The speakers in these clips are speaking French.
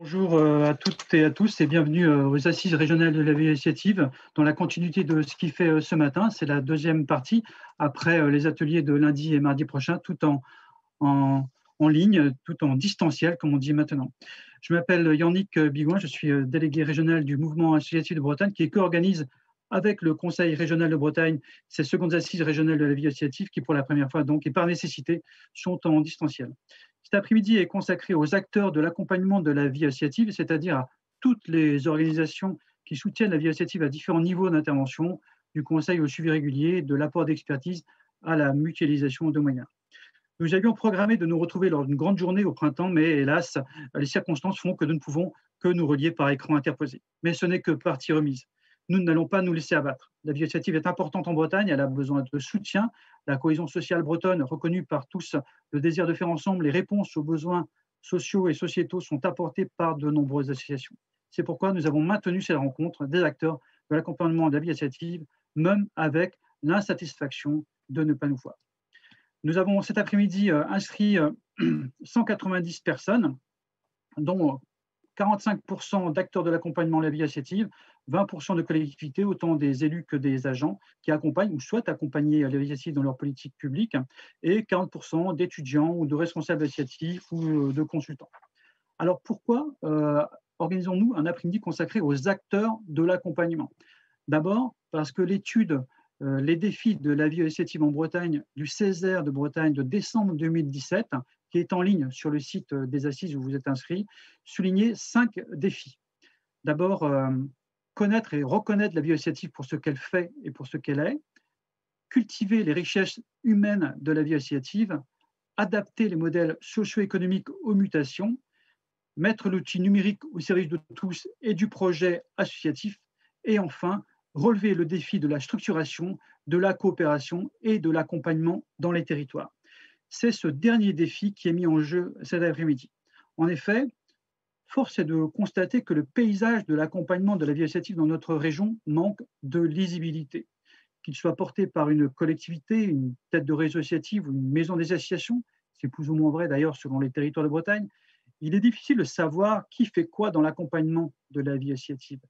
Bonjour à toutes et à tous et bienvenue aux Assises régionales de la vie associative dans la continuité de ce qui fait ce matin. C'est la deuxième partie après les ateliers de lundi et mardi prochain, tout en, en ligne, tout en distanciel, comme on dit maintenant. Je m'appelle Yannick Bigouin, je suis délégué régional du mouvement associatif de Bretagne qui co-organise avec le Conseil régional de Bretagne ces secondes assises régionales de la vie associative qui, pour la première fois donc et par nécessité, sont en distanciel. Cet après-midi est consacré aux acteurs de l'accompagnement de la vie associative, c'est-à-dire à toutes les organisations qui soutiennent la vie associative à différents niveaux d'intervention, du conseil au suivi régulier, de l'apport d'expertise à la mutualisation de moyens. Nous avions programmé de nous retrouver lors d'une grande journée au printemps, mais hélas, les circonstances font que nous ne pouvons que nous relier par écran interposé. Mais ce n'est que partie remise. Nous n'allons pas nous laisser abattre. La vie associative est importante en Bretagne, elle a besoin de soutien. La cohésion sociale bretonne, reconnue par tous, le désir de faire ensemble, les réponses aux besoins sociaux et sociétaux sont apportées par de nombreuses associations. C'est pourquoi nous avons maintenu ces rencontres des acteurs de l'accompagnement de la vie associative, même avec l'insatisfaction de ne pas nous voir. Nous avons cet après-midi inscrit 190 personnes, dont 45% d'acteurs de l'accompagnement de la vie associative, 20% de collectivités, autant des élus que des agents qui accompagnent ou souhaitent accompagner la vie associative dans leur politique publique, et 40% d'étudiants ou de responsables associatifs ou de consultants. Alors pourquoi organisons-nous un après-midi consacré aux acteurs de l'accompagnement? D'abord, parce que l'étude les défis de la vie associative en Bretagne du Césaire de Bretagne de décembre 2017, qui est en ligne sur le site des Assises où vous êtes inscrits, soulignait 5 défis. D'abord, connaître et reconnaître la vie associative pour ce qu'elle fait et pour ce qu'elle est, cultiver les richesses humaines de la vie associative, adapter les modèles socio-économiques aux mutations, mettre l'outil numérique au service de tous et du projet associatif, et enfin, relever le défi de la structuration, de la coopération et de l'accompagnement dans les territoires. C'est ce dernier défi qui est mis en jeu cet après-midi. En effet, force est de constater que le paysage de l'accompagnement de la vie associative dans notre région manque de lisibilité. Qu'il soit porté par une collectivité, une tête de réseau associatif ou une maison des associations, c'est plus ou moins vrai d'ailleurs selon les territoires de Bretagne, il est difficile de savoir qui fait quoi dans l'accompagnement de la vie associative.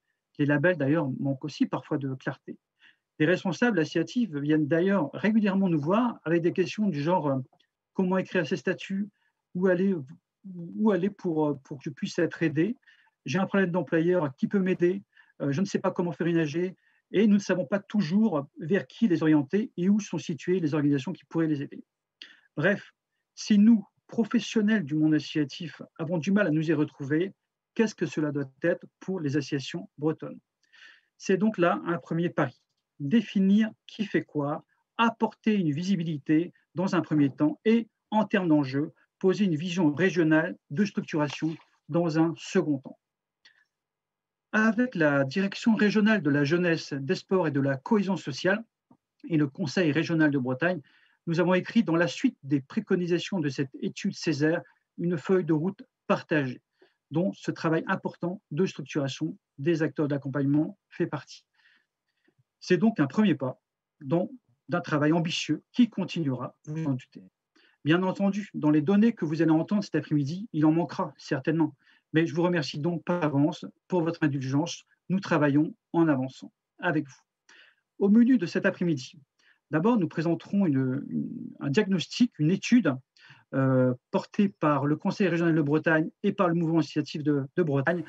Les labels, d'ailleurs, manquent aussi parfois de clarté. Les responsables associatifs viennent d'ailleurs régulièrement nous voir avec des questions du genre comment écrire ces statuts, où aller pour que je puisse être aidé, j'ai un problème d'employeur, qui peut m'aider, je ne sais pas comment faire une AG, et nous ne savons pas toujours vers qui les orienter et où sont situées les organisations qui pourraient les aider. Bref, si nous, professionnels du monde associatif, avons du mal à nous y retrouver, qu'est-ce que cela doit être pour les associations bretonnes? C'est donc là un premier pari. Définir qui fait quoi, apporter une visibilité dans un premier temps et, en termes d'enjeux, poser une vision régionale de structuration dans un second temps. Avec la direction régionale de la jeunesse, des sports et de la cohésion sociale et le Conseil régional de Bretagne, nous avons écrit dans la suite des préconisations de cette étude Césaire une feuille de route partagée, dont ce travail important de structuration des acteurs d'accompagnement fait partie. C'est donc un premier pas d'un travail ambitieux qui continuera, vous en doutez. Bien entendu, dans les données que vous allez entendre cet après-midi, il en manquera certainement. Mais je vous remercie donc par avance pour votre indulgence. Nous travaillons en avançant avec vous. Au menu de cet après-midi, d'abord, nous présenterons un diagnostic, une étude portée par le Conseil régional de Bretagne et par le mouvement associatif de Bretagne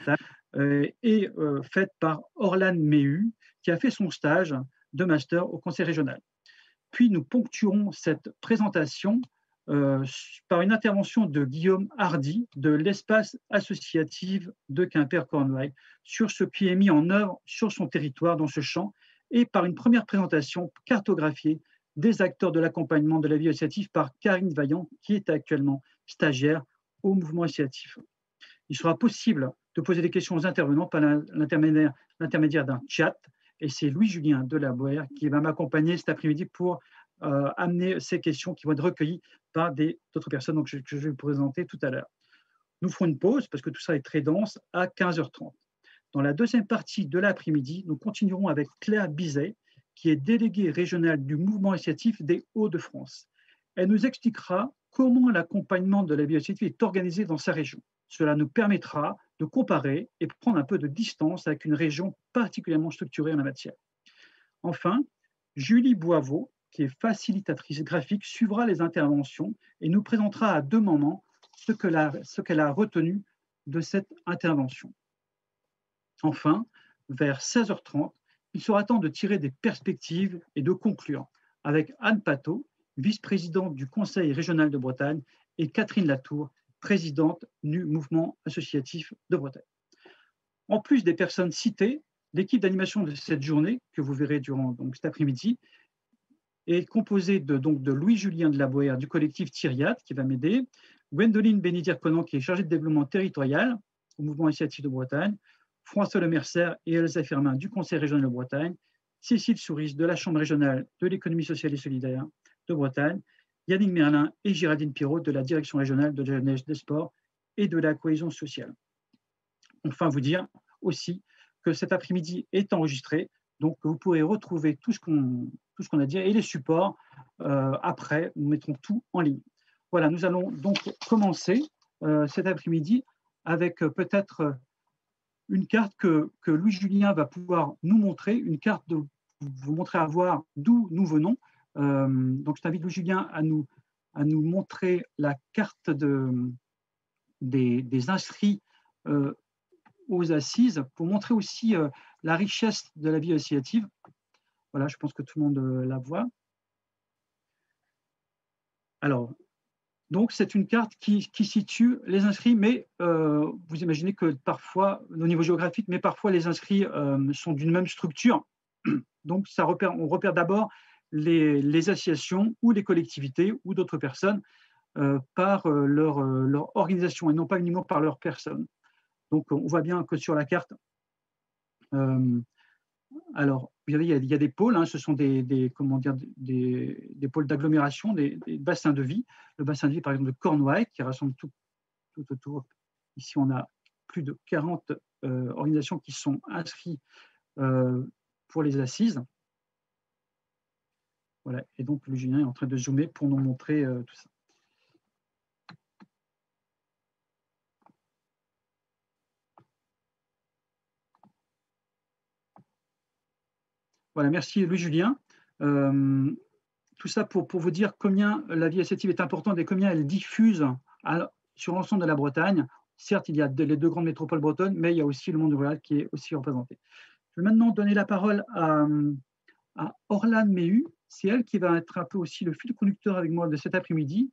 et faite par Orlan Méhu, qui a fait son stage de master au Conseil régional. Puis nous ponctuerons cette présentation par une intervention de Guillaume Hardy de l'espace associatif de Quimper-Cornouailles sur ce qui est mis en œuvre sur son territoire dans ce champ et par une première présentation cartographiée des acteurs de l'accompagnement de la vie associative par Karine Vaillant, qui est actuellement stagiaire au mouvement associatif. Il sera possible de poser des questions aux intervenants par l'intermédiaire d'un chat, et c'est Louis-Julien Delabouère qui va m'accompagner cet après-midi pour amener ces questions qui vont être recueillies par d'autres personnes donc, que je vais vous présenter tout à l'heure. Nous ferons une pause, parce que tout ça est très dense, à 15h30. Dans la deuxième partie de l'après-midi, nous continuerons avec Claire Bizet, qui est déléguée régionale du mouvement associatif des Hauts-de-France. Elle nous expliquera comment l'accompagnement de la vie associative est organisé dans sa région. Cela nous permettra de comparer et prendre un peu de distance avec une région particulièrement structurée en la matière. Enfin, Julie Boivot, qui est facilitatrice graphique, suivra les interventions et nous présentera à deux moments ce qu'elle a retenu de cette intervention. Enfin, vers 16h30, il sera temps de tirer des perspectives et de conclure avec Anne Pateau, vice-présidente du Conseil régional de Bretagne, et Catherine Latour, présidente du Mouvement associatif de Bretagne. En plus des personnes citées, l'équipe d'animation de cette journée, que vous verrez durant cet après-midi, est composée de Louis-Julien de la Boère du collectif Thiriade, qui va m'aider, Gwendoline Bénidir-Conan, qui est chargée de développement territorial au Mouvement associatif de Bretagne, François Le Mercer et Elsa Firmin du Conseil régional de Bretagne, Cécile Souris de la Chambre régionale de l'économie sociale et solidaire de Bretagne, Yannick Merlin et Géraldine Pirot de la Direction régionale de la jeunesse, des sports et de la cohésion sociale. Enfin, vous dire aussi que cet après-midi est enregistré, donc vous pourrez retrouver tout ce qu'on a dit et les supports après, nous mettrons tout en ligne. Voilà, nous allons donc commencer cet après-midi avec peut-être une carte que Louis-Julien va pouvoir nous montrer, une carte de vous montrer à voir d'où nous venons. Donc je t'invite Louis-Julien à nous montrer la carte des inscrits aux assises pour montrer aussi la richesse de la vie associative. Voilà, je pense que tout le monde la voit. Alors, donc c'est une carte qui situe les inscrits, mais vous imaginez que parfois, au niveau géographique, mais parfois les inscrits sont d'une même structure. Donc on repère d'abord les associations ou les collectivités ou d'autres personnes par leur organisation et non pas uniquement par leur personne. Donc on voit bien que sur la carte, alors il y a des pôles, hein, ce sont des pôles d'agglomération, des bassins de vie. Le bassin de vie par exemple de Cornouailles qui rassemble tout autour. Ici on a plus de 40 organisations qui sont inscrites pour les assises. Voilà, et donc le Julien est en train de zoomer pour nous montrer tout ça. Voilà, merci Louis-Julien. Tout ça pour vous dire combien la vie associative est importante et combien elle diffuse sur l'ensemble de la Bretagne. Certes, il y a les deux grandes métropoles bretonnes, mais il y a aussi le monde rural qui est aussi représenté. Je vais maintenant donner la parole à Orlane Méhu. C'est elle qui va être un peu aussi le fil conducteur avec moi de cet après-midi,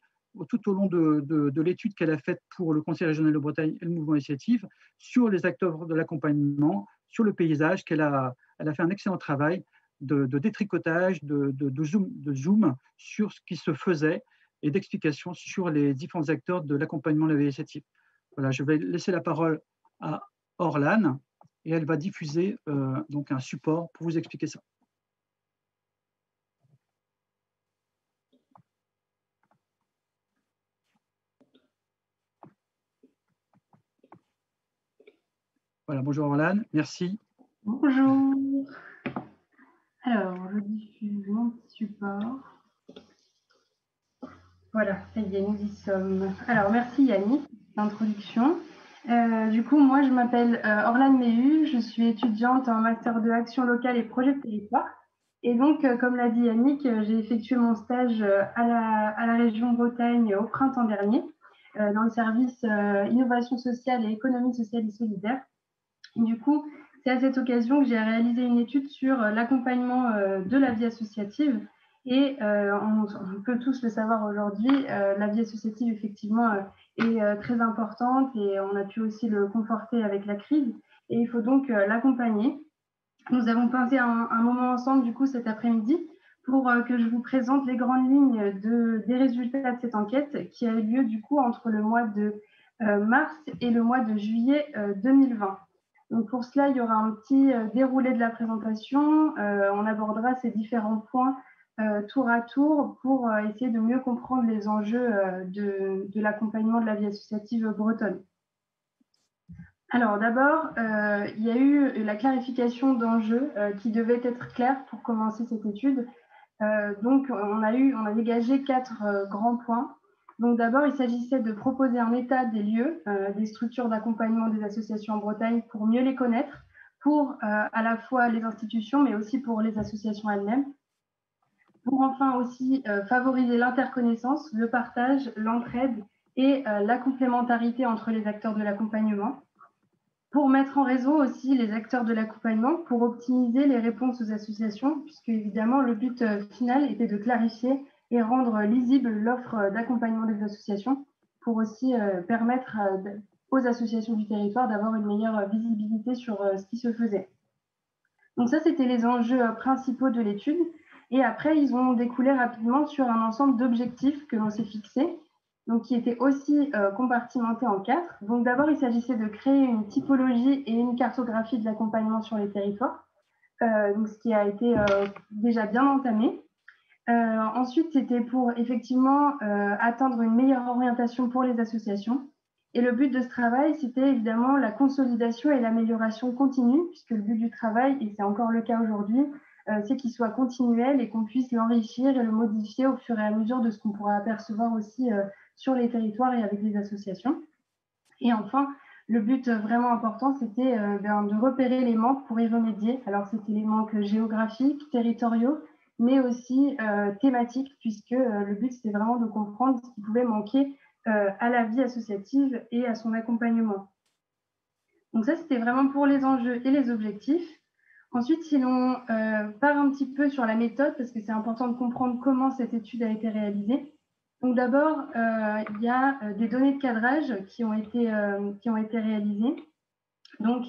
tout au long de l'étude qu'elle a faite pour le Conseil régional de Bretagne et le mouvement associatif, sur les acteurs de l'accompagnement, sur le paysage, elle a fait un excellent travail de détricotage, de zoom sur ce qui se faisait et d'explication sur les différents acteurs de l'accompagnement de la vie associative. Voilà, je vais laisser la parole à Orlane et elle va diffuser donc un support pour vous expliquer ça. Voilà, bonjour Orlane, merci. Bonjour. Alors, je diffuse mon petit support. Voilà, ça y est, nous y sommes. Alors, merci Yannick pour l'introduction. Du coup, moi, je m'appelle Orlane Méhu, je suis étudiante en master de action locale et projet de territoire. Et donc, comme l'a dit Yannick, j'ai effectué mon stage à la région Bretagne au printemps dernier, dans le service innovation sociale et économie sociale et solidaire. Et du coup, c'est à cette occasion que j'ai réalisé une étude sur l'accompagnement de la vie associative. Et on peut tous le savoir aujourd'hui, la vie associative, effectivement, est très importante et on a pu aussi le conforter avec la crise. Et il faut donc l'accompagner. Nous avons passé un moment ensemble, du coup, cet après-midi pour que je vous présente les grandes lignes des résultats de cette enquête qui a eu lieu, du coup, entre le mois de mars et le mois de juillet 2020. Donc pour cela, il y aura un petit déroulé de la présentation. On abordera ces différents points tour à tour pour essayer de mieux comprendre les enjeux de l'accompagnement de la vie associative bretonne. Alors d'abord, il y a eu la clarification d'enjeux qui devait être clairs pour commencer cette étude. Donc on a dégagé 4 grands points. Donc d'abord, il s'agissait de proposer un état des lieux, des structures d'accompagnement des associations en Bretagne pour mieux les connaître, pour à la fois les institutions, mais aussi pour les associations elles-mêmes, pour enfin aussi favoriser l'interconnaissance, le partage, l'entraide et la complémentarité entre les acteurs de l'accompagnement, pour mettre en réseau aussi les acteurs de l'accompagnement, pour optimiser les réponses aux associations, puisque évidemment le but final était de clarifier et rendre lisible l'offre d'accompagnement des associations, pour aussi permettre aux associations du territoire d'avoir une meilleure visibilité sur ce qui se faisait. Donc ça, c'était les enjeux principaux de l'étude. Et après, ils ont découlé rapidement sur un ensemble d'objectifs que l'on s'est fixés, donc qui étaient aussi compartimentés en 4. Donc d'abord, il s'agissait de créer une typologie et une cartographie de l'accompagnement sur les territoires, donc ce qui a été déjà bien entamé. Ensuite, c'était pour effectivement atteindre une meilleure orientation pour les associations. Et le but de ce travail, c'était évidemment la consolidation et l'amélioration continue, puisque le but du travail, et c'est encore le cas aujourd'hui, c'est qu'il soit continuel et qu'on puisse l'enrichir et le modifier au fur et à mesure de ce qu'on pourra apercevoir aussi sur les territoires et avec les associations. Et enfin, le but vraiment important, c'était de repérer les manques pour y remédier. Alors, c'était les manques géographiques, territoriaux, mais aussi thématiques, puisque le but, c'était vraiment de comprendre ce qui pouvait manquer à la vie associative et à son accompagnement. Donc ça, c'était vraiment pour les enjeux et les objectifs. Ensuite, si l'on part un petit peu sur la méthode, parce que c'est important de comprendre comment cette étude a été réalisée. Donc d'abord, il y a des données de cadrage qui ont été réalisées. Donc,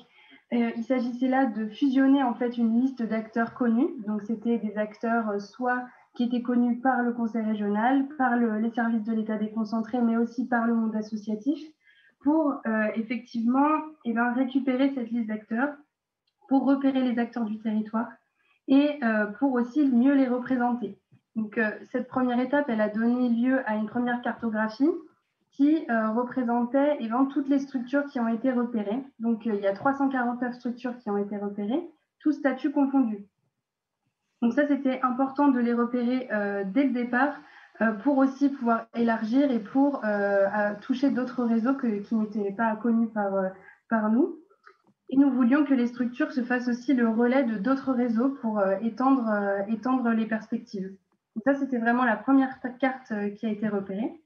il s'agissait là de fusionner en fait une liste d'acteurs connus. Donc, c'était des acteurs soit qui étaient connus par le conseil régional, par les services de l'État déconcentré, mais aussi par le monde associatif, pour effectivement récupérer cette liste d'acteurs, pour repérer les acteurs du territoire et pour aussi mieux les représenter. Donc, cette première étape, elle a donné lieu à une première cartographie qui représentait toutes les structures qui ont été repérées. Donc, il y a 349 structures qui ont été repérées, tous statuts confondus. Donc ça, c'était important de les repérer dès le départ pour aussi pouvoir élargir et pour toucher d'autres réseaux qui n'étaient pas connus par nous. Et nous voulions que les structures se fassent aussi le relais de d'autres réseaux pour étendre les perspectives. Donc ça, c'était vraiment la première carte qui a été repérée.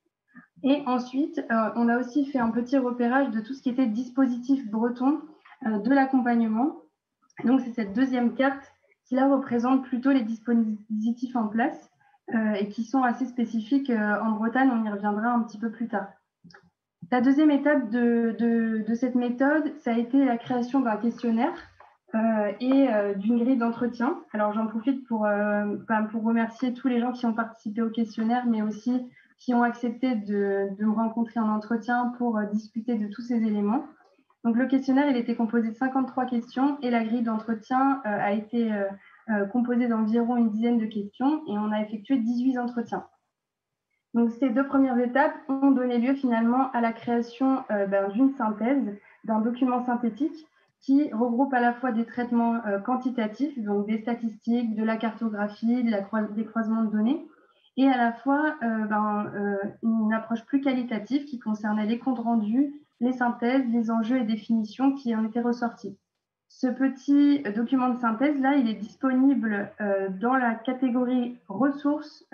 Et ensuite, on a aussi fait un petit repérage de tout ce qui était dispositif breton de l'accompagnement. Donc, c'est cette deuxième carte qui, là, représente plutôt les dispositifs en place et qui sont assez spécifiques en Bretagne. On y reviendra un petit peu plus tard. La deuxième étape de cette méthode, ça a été la création d'un questionnaire et d'une grille d'entretien. Alors, j'en profite pour remercier tous les gens qui ont participé au questionnaire, mais aussi qui ont accepté de me rencontrer en entretien pour discuter de tous ces éléments. Donc, le questionnaire, il était composé de 53 questions et la grille d'entretien a été composée d'environ une dizaine de questions et on a effectué 18 entretiens. Donc, ces deux premières étapes ont donné lieu finalement à la création d'une synthèse, d'un document synthétique qui regroupe à la fois des traitements quantitatifs, donc des statistiques, de la cartographie, des croisements de données, et à la fois une approche plus qualitative qui concernait les comptes rendus, les synthèses, les enjeux et définitions qui en étaient ressortis. Ce petit document de synthèse-là, il est disponible dans la catégorie ressources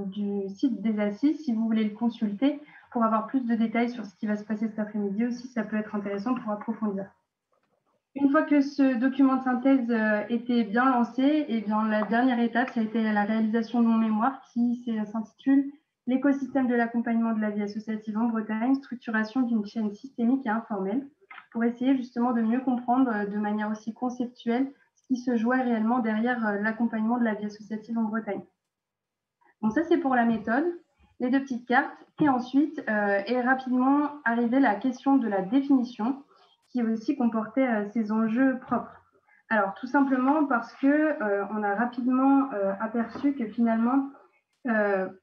du site des Assises, si vous voulez le consulter pour avoir plus de détails sur ce qui va se passer cet après-midi aussi, ça peut être intéressant pour approfondir. Une fois que ce document de synthèse était bien lancé, et bien la dernière étape, ça a été la réalisation de mon mémoire qui s'intitule « L'écosystème de l'accompagnement de la vie associative en Bretagne, structuration d'une chaîne systémique et informelle », pour essayer justement de mieux comprendre de manière aussi conceptuelle ce qui se jouait réellement derrière l'accompagnement de la vie associative en Bretagne. Donc ça, c'est pour la méthode, les deux petites cartes. Et ensuite est rapidement arrivée la question de la définition, qui aussi comportait ces enjeux propres. Alors, tout simplement parce qu'on a rapidement aperçu que finalement,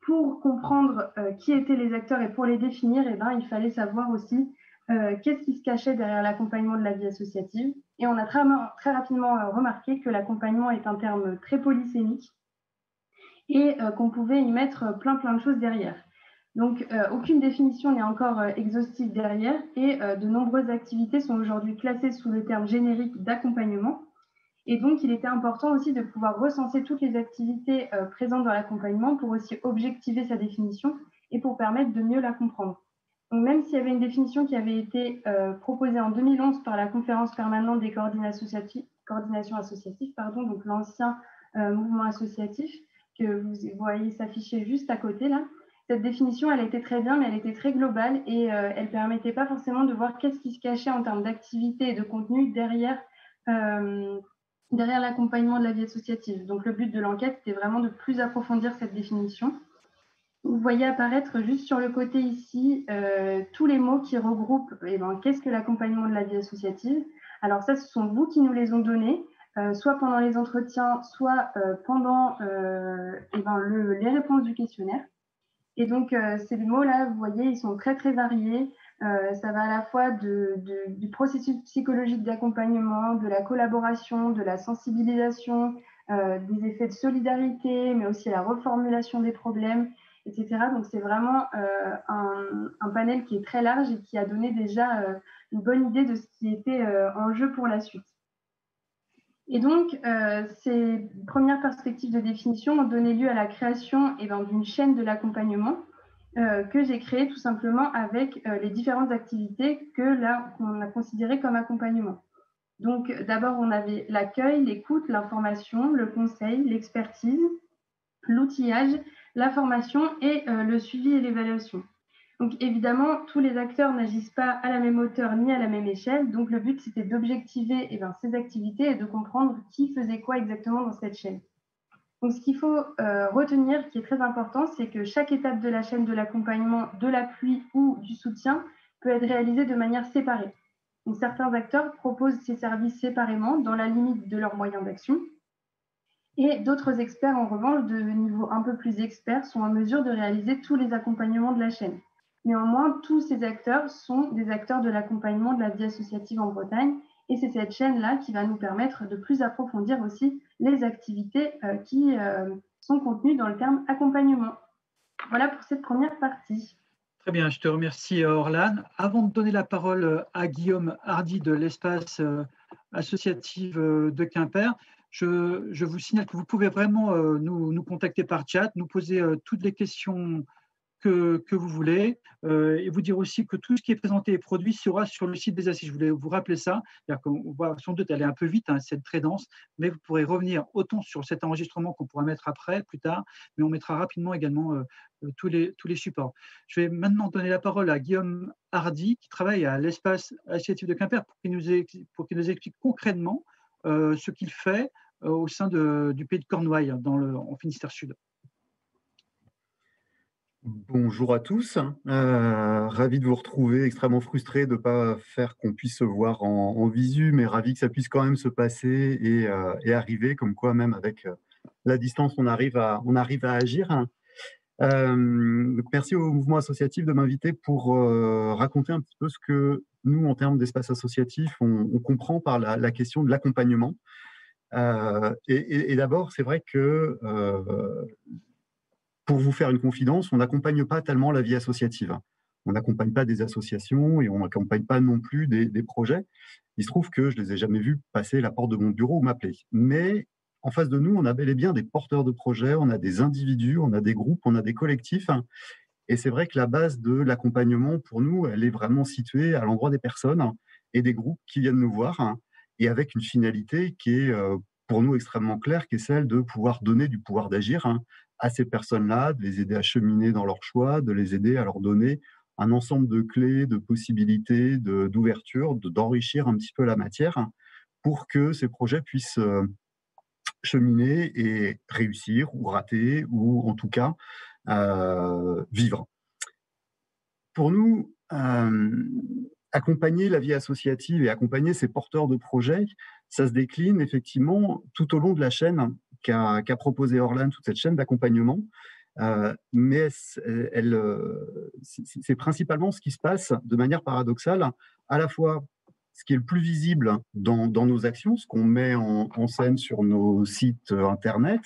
pour comprendre qui étaient les acteurs et pour les définir, il fallait savoir aussi qu'est-ce qui se cachait derrière l'accompagnement de la vie associative. Et on a très rapidement remarqué que l'accompagnement est un terme très polysémique et qu'on pouvait y mettre plein de choses derrière. Donc, aucune définition n'est encore exhaustive derrière et de nombreuses activités sont aujourd'hui classées sous le terme générique d'accompagnement. Et donc, il était important aussi de pouvoir recenser toutes les activités présentes dans l'accompagnement pour aussi objectiver sa définition et pour permettre de mieux la comprendre. Donc, même s'il y avait une définition qui avait été proposée en 2011 par la Conférence permanente des coordinations associatives, donc l'ancien mouvement associatif que vous voyez s'afficher juste à côté là, cette définition, elle était très bien, mais elle était très globale et elle ne permettait pas forcément de voir qu'est-ce qui se cachait en termes d'activité et de contenu derrière l'accompagnement de la vie associative. Donc, le but de l'enquête, c'était vraiment de plus approfondir cette définition. Vous voyez apparaître juste sur le côté ici tous les mots qui regroupent qu'est-ce que l'accompagnement de la vie associative. Alors ça, ce sont vous qui nous les ont donnés, soit pendant les entretiens, soit pendant les réponses du questionnaire. Et donc, ces mots-là, vous voyez, ils sont très, très variés. Ça va à la fois du processus psychologique d'accompagnement, de la collaboration, de la sensibilisation, des effets de solidarité, mais aussi la reformulation des problèmes, etc. Donc, c'est vraiment un panel qui est très large et qui a donné déjà une bonne idée de ce qui était en jeu pour la suite. Et donc, ces premières perspectives de définition ont donné lieu à la création d'une chaîne de l'accompagnement que j'ai créée tout simplement avec les différentes activités qu'on a considérées comme accompagnement. Donc, d'abord, on avait l'accueil, l'écoute, l'information, le conseil, l'expertise, l'outillage, la formation et le suivi et l'évaluation. Donc, évidemment, tous les acteurs n'agissent pas à la même hauteur ni à la même échelle. Donc, le but, c'était d'objectiver ces activités et de comprendre qui faisait quoi exactement dans cette chaîne. Donc, ce qu'il faut retenir, qui est très important, c'est que chaque étape de la chaîne de l'accompagnement, de l'appui ou du soutien peut être réalisée de manière séparée. Donc, certains acteurs proposent ces services séparément dans la limite de leurs moyens d'action. Et d'autres experts, en revanche, de niveau un peu plus expert, sont en mesure de réaliser tous les accompagnements de la chaîne. Néanmoins, tous ces acteurs sont des acteurs de l'accompagnement de la vie associative en Bretagne et c'est cette chaîne-là qui va nous permettre de plus approfondir aussi les activités qui sont contenues dans le terme accompagnement. Voilà pour cette première partie. Très bien, je te remercie Orlane. Avant de donner la parole à Guillaume Hardy de l'espace associatif de Quimper, je vous signale que vous pouvez vraiment nous contacter par chat, nous poser toutes les questions que vous voulez et vous dire aussi que tout ce qui est présenté et produit sera sur le site des assises. Je voulais vous rappeler ça, c'est-à-dire qu'on voit sans doute aller un peu vite, c'est très dense, mais vous pourrez revenir autant sur cet enregistrement qu'on pourra mettre après, plus tard, mais on mettra rapidement également tous les supports. Je vais maintenant donner la parole à Guillaume Hardy qui travaille à l'espace associatif de Quimper pour qu'il nous explique concrètement ce qu'il fait au sein du pays de Cornouailles en Finistère Sud. Bonjour à tous, ravi de vous retrouver, extrêmement frustré de ne pas faire qu'on puisse se voir en visu, mais ravi que ça puisse quand même se passer et arriver, comme quoi même avec la distance on arrive à agir. Donc merci au mouvement associatif de m'inviter pour raconter un petit peu ce que nous, en termes d'espace associatif, on comprend par la question de l'accompagnement. Et d'abord, c'est vrai que pour vous faire une confidence, on n'accompagne pas tellement la vie associative. On n'accompagne pas des associations et on n'accompagne pas non plus des projets. Il se trouve que je ne les ai jamais vus passer la porte de mon bureau ou m'appeler. Mais en face de nous, on a bel et bien des porteurs de projets, on a des individus, on a des groupes, on a des collectifs. Et c'est vrai que la base de l'accompagnement, pour nous, elle est vraiment située à l'endroit des personnes et des groupes qui viennent nous voir et avec une finalité qui est pour nous extrêmement claire, qui est celle de pouvoir donner du pouvoir d'agir à ces personnes-là, de les aider à cheminer dans leurs choix, de les aider à leur donner un ensemble de clés, de possibilités, d'ouverture, d'enrichir un petit peu la matière pour que ces projets puissent cheminer et réussir ou rater ou en tout cas vivre. Pour nous, accompagner la vie associative et accompagner ces porteurs de projets, ça se décline effectivement tout au long de la chaîne qu'a proposé Orlane, toute cette chaîne d'accompagnement. Mais c'est principalement ce qui se passe de manière paradoxale, à la fois ce qui est le plus visible dans nos actions, ce qu'on met en scène sur nos sites Internet,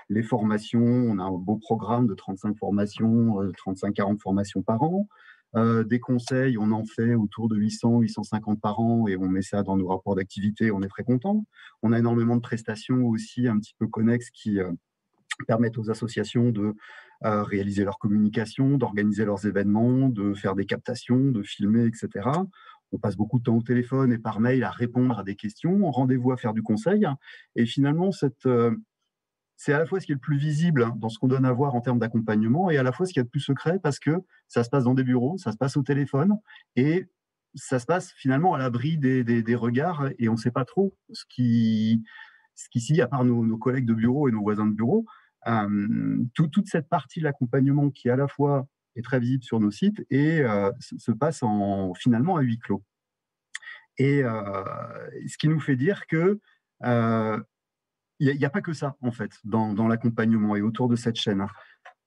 les formations, on a un beau programme de 35 formations, 35-40 formations par an. Des conseils, on en fait autour de 800-850 par an et on met ça dans nos rapports d'activité, on est très content. On a énormément de prestations aussi un petit peu connexes qui permettent aux associations de réaliser leur communication, d'organiser leurs événements, de faire des captations, de filmer, etc. On passe beaucoup de temps au téléphone et par mail à répondre à des questions, rendez-vous à faire du conseil. Et finalement, c'est à la fois ce qui est le plus visible dans ce qu'on donne à voir en termes d'accompagnement et à la fois ce qui est le plus secret parce que ça se passe dans des bureaux, ça se passe au téléphone et ça se passe finalement à l'abri des regards et on ne sait pas trop ce qu'ici, à part nos collègues de bureau et nos voisins de bureau, toute cette partie de l'accompagnement qui à la fois est très visible sur nos sites et se passe finalement à huis clos. Et ce qui nous fait dire que il n'y a pas que ça, en fait, dans l'accompagnement et autour de cette chaîne.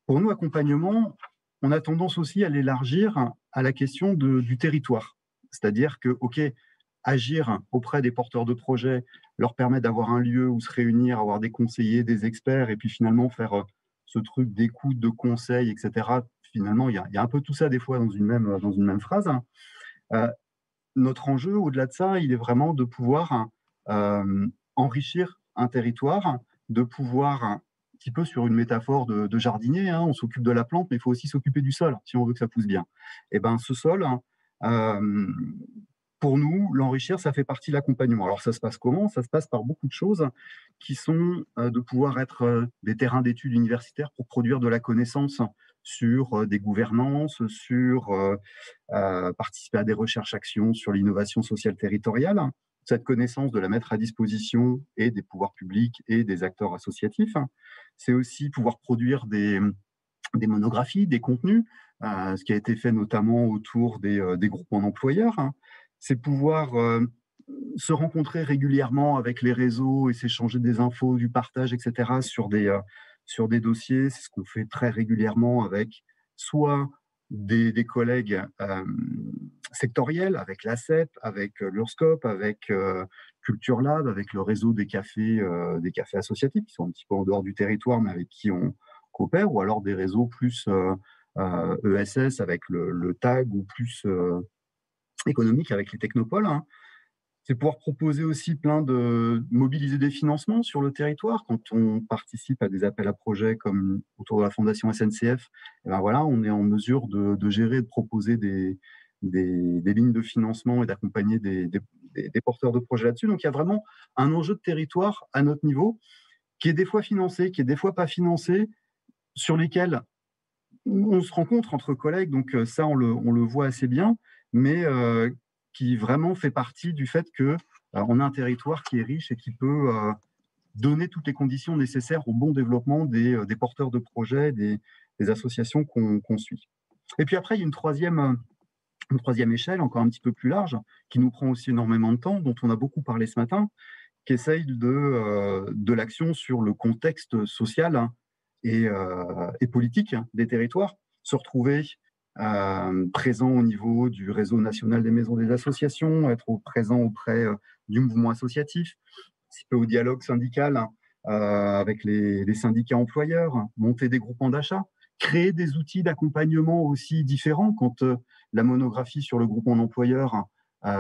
Pour nous, accompagnement, on a tendance aussi à l'élargir à la question du territoire. C'est-à-dire que, OK, agir auprès des porteurs de projets, leur permet d'avoir un lieu où se réunir, avoir des conseillers, des experts, et puis finalement faire ce truc d'écoute, de conseil, etc. Finalement, il y a un peu tout ça des fois dans une même phrase. Notre enjeu, au-delà de ça, il est vraiment de pouvoir enrichir un territoire, de pouvoir, un petit peu sur une métaphore de jardinier, on s'occupe de la plante, mais il faut aussi s'occuper du sol si on veut que ça pousse bien. Et ben ce sol, pour nous, l'enrichir, ça fait partie de l'accompagnement. Alors ça se passe comment? Ça se passe par beaucoup de choses qui sont de pouvoir être des terrains d'études universitaires pour produire de la connaissance sur des gouvernances, sur participer à des recherches-actions sur l'innovation sociale territoriale. Cette connaissance, de la mettre à disposition et des pouvoirs publics et des acteurs associatifs. C'est aussi pouvoir produire des monographies, des contenus, ce qui a été fait notamment autour des groupements d'employeurs. C'est pouvoir se rencontrer régulièrement avec les réseaux et s'échanger des infos, du partage, etc. sur des dossiers. C'est ce qu'on fait très régulièrement avec soit des collègues sectoriels, avec l'ACEP, avec l'URSCOP, avec Culture Lab, avec le réseau des cafés associatifs qui sont un petit peu en dehors du territoire, mais avec qui on coopère, ou alors des réseaux plus ESS avec le TAG ou plus économique avec les technopoles. C'est pouvoir proposer aussi mobiliser des financements sur le territoire. Quand on participe à des appels à projets comme autour de la Fondation SNCF, et ben voilà, on est en mesure de gérer, de proposer des lignes de financement et d'accompagner des porteurs de projets là-dessus. Donc il y a vraiment un enjeu de territoire à notre niveau qui est des fois financé, qui est des fois pas financé, sur lesquels on se rencontre entre collègues. Donc ça, on le voit assez bien, mais qui vraiment fait partie du fait qu'on a un territoire qui est riche et qui peut donner toutes les conditions nécessaires au bon développement des porteurs de projets, des associations qu'on suit. Et puis après, il y a une troisième échelle, encore un petit peu plus large, qui nous prend aussi énormément de temps, dont on a beaucoup parlé ce matin, qui essaye de l'action sur le contexte social et politique des territoires, se retrouver présent au niveau du réseau national des maisons des associations, être présent auprès du mouvement associatif, participer au dialogue syndical avec les syndicats employeurs, monter des groupements d'achat, créer des outils d'accompagnement aussi différents. Quand la monographie sur le groupement d'employeurs,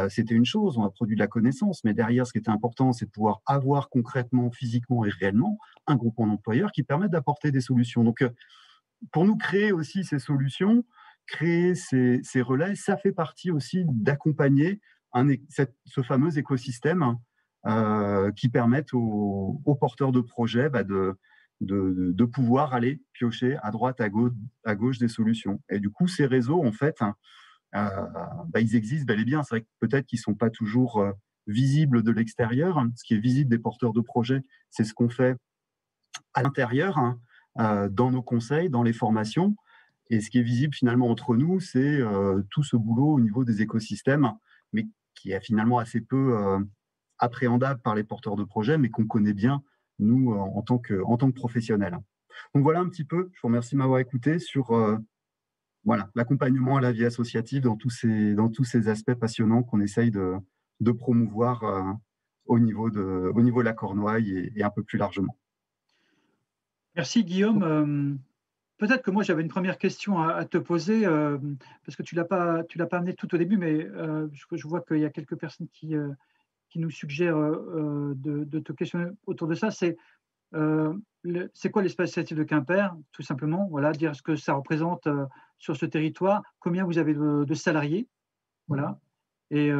c'était une chose, on a produit de la connaissance, mais derrière, ce qui était important, c'est de pouvoir avoir concrètement, physiquement et réellement un groupement d'employeurs qui permette d'apporter des solutions. Donc, pour nous, créer aussi ces solutions, créer ces relais, ça fait partie aussi d'accompagner ce fameux écosystème qui permettent aux porteurs de projets de pouvoir aller piocher à droite, à gauche des solutions. Et du coup, ces réseaux, en fait, ils existent bel et bien. C'est vrai que peut-être qu'ils ne sont pas toujours visibles de l'extérieur. Ce qui est visible des porteurs de projets, c'est ce qu'on fait à l'intérieur, dans nos conseils, dans les formations. Et ce qui est visible finalement entre nous, c'est tout ce boulot au niveau des écosystèmes, mais qui est finalement assez peu appréhendable par les porteurs de projets, mais qu'on connaît bien, nous, en tant que professionnels. Donc voilà un petit peu, je vous remercie de m'avoir écouté sur l'accompagnement à la vie associative dans tous ces aspects passionnants qu'on essaye de de promouvoir au niveau de la Cornouaille et un peu plus largement. Merci Guillaume. Peut-être que moi j'avais une première question à te poser, parce que tu l'as pas amené tout au début, mais je vois qu'il y a quelques personnes qui nous suggèrent de te questionner autour de ça. C'est quoi l'espace associatif de Quimper, tout simplement, voilà, dire ce que ça représente sur ce territoire, combien vous avez de salariés, voilà, et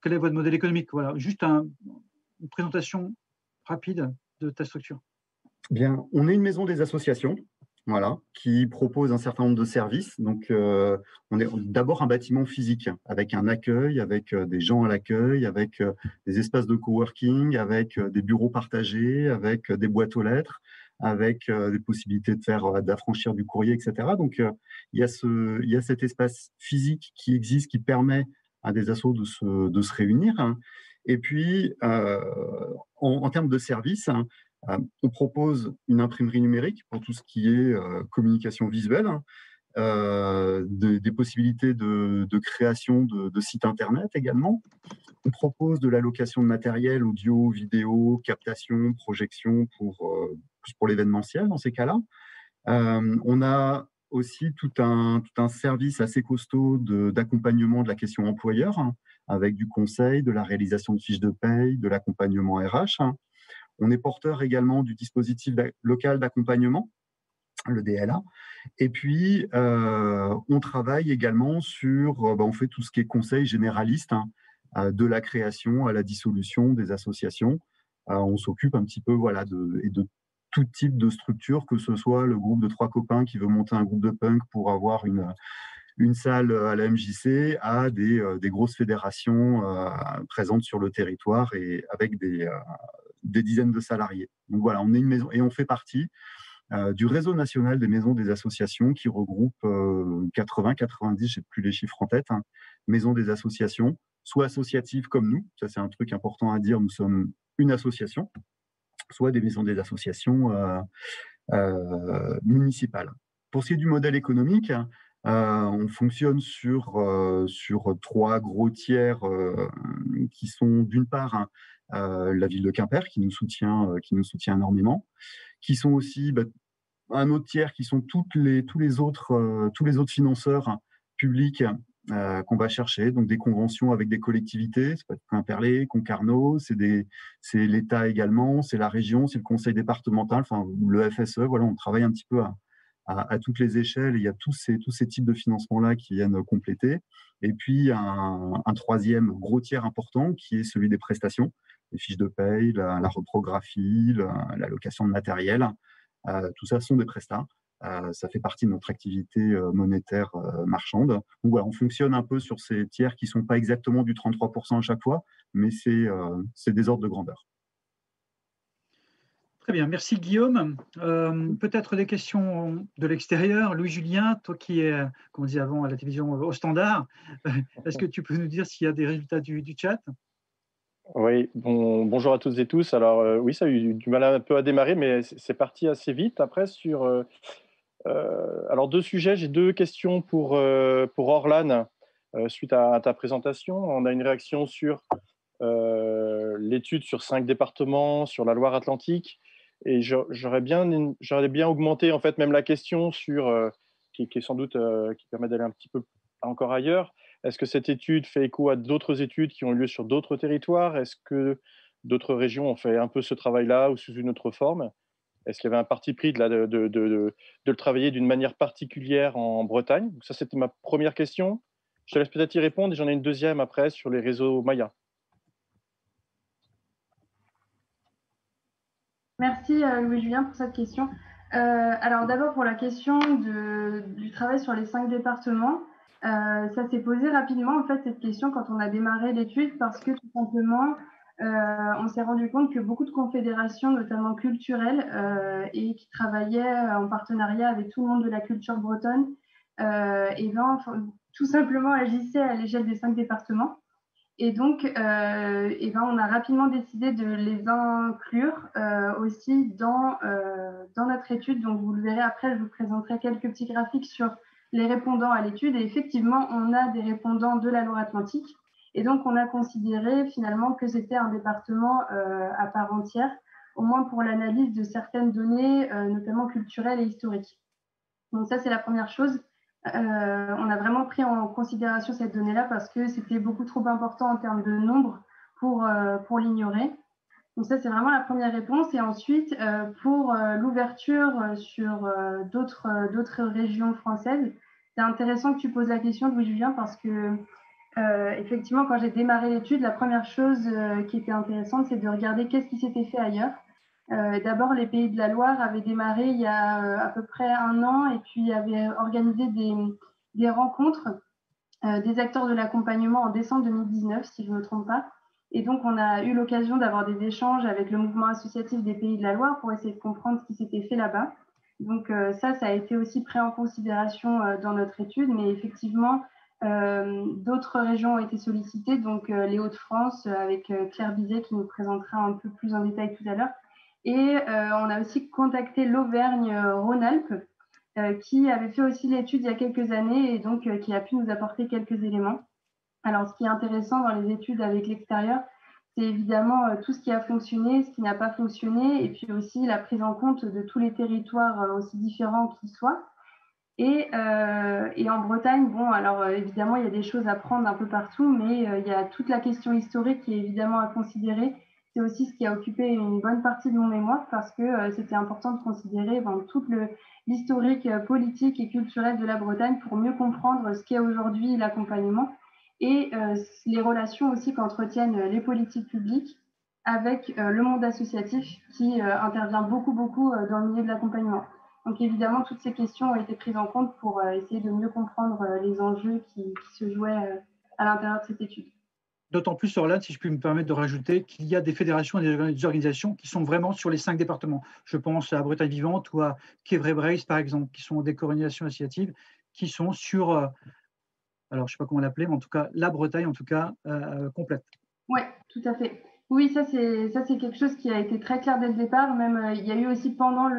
quel est votre modèle économique, voilà, juste une présentation rapide de ta structure. Bien, on est une maison des associations, voilà, qui propose un certain nombre de services. Donc, on est d'abord un bâtiment physique avec un accueil, avec des gens à l'accueil, avec des espaces de coworking, avec des bureaux partagés, avec des boîtes aux lettres, avec des possibilités d'affranchir du courrier, etc. Donc, il y a cet espace physique qui existe, qui permet à des assos de se réunir. Hein. Et puis, en termes de services, hein, on propose une imprimerie numérique pour tout ce qui est communication visuelle, hein, des possibilités de création de sites internet également. On propose de la location de matériel audio, vidéo, captation, projection plus pour l'événementiel dans ces cas-là. On a aussi tout un service assez costaud d'accompagnement de la question employeur, hein, avec du conseil, de la réalisation de fiches de paye, de l'accompagnement RH. Hein. On est porteur également du dispositif local d'accompagnement, le DLA. Et puis, on travaille également on fait tout ce qui est conseil généraliste, hein, de la création à la dissolution des associations. On s'occupe un petit peu de tout type de structure, que ce soit le groupe de 3 copains qui veut monter un groupe de punk pour avoir une salle à la MJC, à des grosses fédérations présentes sur le territoire et avec des dizaines de salariés. Donc voilà, on est une maison et on fait partie du réseau national des maisons des associations qui regroupe 80, 90, je n'ai plus les chiffres en tête, hein, maisons des associations, soit associatives comme nous, ça c'est un truc important à dire, nous sommes une association, soit des maisons des associations municipales. Pour ce qui est du modèle économique, on fonctionne sur 3 gros tiers qui sont d'une part, hein, la ville de Quimper qui nous soutient énormément, qui sont aussi un autre tiers qui sont tous les autres financeurs, hein, publics qu'on va chercher, donc des conventions avec des collectivités, c'est pas Quimperlé, Concarneau, c'est l'État également, c'est la région, c'est le conseil départemental, enfin le FSE, voilà, on travaille un petit peu à toutes les échelles, et il y a tous ces types de financements-là qui viennent compléter. Et puis un troisième gros tiers important qui est celui des prestations, les fiches de paye, la reprographie, la location de matériel. Tout ça sont des prestats. Ça fait partie de notre activité monétaire marchande. Donc voilà, on fonctionne un peu sur ces tiers qui ne sont pas exactement du 33% à chaque fois, mais c'est des ordres de grandeur. Très bien, merci Guillaume. Peut-être des questions de l'extérieur. Louis-Julien, toi qui es, comme on disait avant, à la télévision au standard, est-ce que tu peux nous dire s'il y a des résultats du chat? Oui, bonjour à toutes et tous. Alors oui, ça a eu du mal un peu à démarrer, mais c'est parti assez vite. Après, alors 2 sujets, j'ai 2 questions pour Orlan suite à ta présentation. On a une réaction sur l'étude sur 5 départements, sur la Loire-Atlantique, et j'aurais bien augmenté en fait même la question sur qui est sans doute qui permet d'aller un petit peu encore ailleurs. Est-ce que cette étude fait écho à d'autres études qui ont lieu sur d'autres territoires? Est-ce que d'autres régions ont fait un peu ce travail-là ou sous une autre forme? Est-ce qu'il y avait un parti pris de le travailler d'une manière particulière en Bretagne? Donc ça, c'était ma première question. Je te laisse peut-être y répondre et j'en ai une deuxième après sur les réseaux Maya. Merci Louis-Julien pour cette question. Alors d'abord pour la question du travail sur les 5 départements, ça s'est posé rapidement en fait cette question quand on a démarré l'étude parce que tout simplement on s'est rendu compte que beaucoup de confédérations, notamment culturelles, et qui travaillaient en partenariat avec tout le monde de la culture bretonne, et tout simplement agissaient à l'échelle des 5 départements. Et donc, on a rapidement décidé de les inclure aussi dans notre étude. Donc, vous le verrez après, je vous présenterai quelques petits graphiques sur les répondants à l'étude. Et effectivement, on a des répondants de la Loire-Atlantique Et donc, on a considéré finalement que c'était un département à part entière, au moins pour l'analyse de certaines données, notamment culturelles et historiques. Donc ça, c'est la première chose. On a vraiment pris en considération cette donnée-là parce que c'était beaucoup trop important en termes de nombre pour l'ignorer. Donc ça, c'est vraiment la première réponse. Et ensuite, pour l'ouverture sur d'autres régions françaises, c'est intéressant que tu poses la question d'où je viens parce que effectivement, quand j'ai démarré l'étude, la première chose qui était intéressante, c'est de regarder qu'est-ce qui s'était fait ailleurs. D'abord, les Pays de la Loire avaient démarré il y a à peu près 1 an et puis avaient organisé des rencontres des acteurs de l'accompagnement en décembre 2019, si je ne me trompe pas. Et donc, on a eu l'occasion d'avoir des échanges avec le mouvement associatif des Pays de la Loire pour essayer de comprendre ce qui s'était fait là-bas. Donc, ça a été aussi pris en considération dans notre étude, mais effectivement, d'autres régions ont été sollicitées, donc les Hauts-de-France avec Claire Bizet qui nous présentera un peu plus en détail tout à l'heure. Et on a aussi contacté l'Auvergne-Rhône-Alpes qui avait fait aussi l'étude il y a quelques années et donc qui a pu nous apporter quelques éléments. Alors, ce qui est intéressant dans les études avec l'extérieur, c'est évidemment tout ce qui a fonctionné, ce qui n'a pas fonctionné, et puis aussi la prise en compte de tous les territoires aussi différents qu'ils soient. Et en Bretagne, bon, alors évidemment, il y a des choses à prendre un peu partout, mais il y a toute la question historique qui est évidemment à considérer. C'est aussi ce qui a occupé une bonne partie de mon mémoire parce que c'était important de considérer tout l'historique politique et culturel de la Bretagne pour mieux comprendre ce qu'est aujourd'hui l'accompagnement et les relations aussi qu'entretiennent les politiques publiques avec le monde associatif qui intervient beaucoup dans le milieu de l'accompagnement. Donc évidemment, toutes ces questions ont été prises en compte pour essayer de mieux comprendre les enjeux qui se jouaient à l'intérieur de cette étude. D'autant plus, Orlane, si je puis me permettre de rajouter, qu'il y a des fédérations et des organisations qui sont vraiment sur les 5 départements. Je pense à Bretagne Vivante ou à Quévray-Brace, par exemple, qui sont des coordinations associatives, qui sont sur, alors je ne sais pas comment l'appeler, mais en tout cas, la Bretagne, en tout cas, complète. Oui, tout à fait. Oui, ça c'est quelque chose qui a été très clair dès le départ. Même il y a eu aussi pendant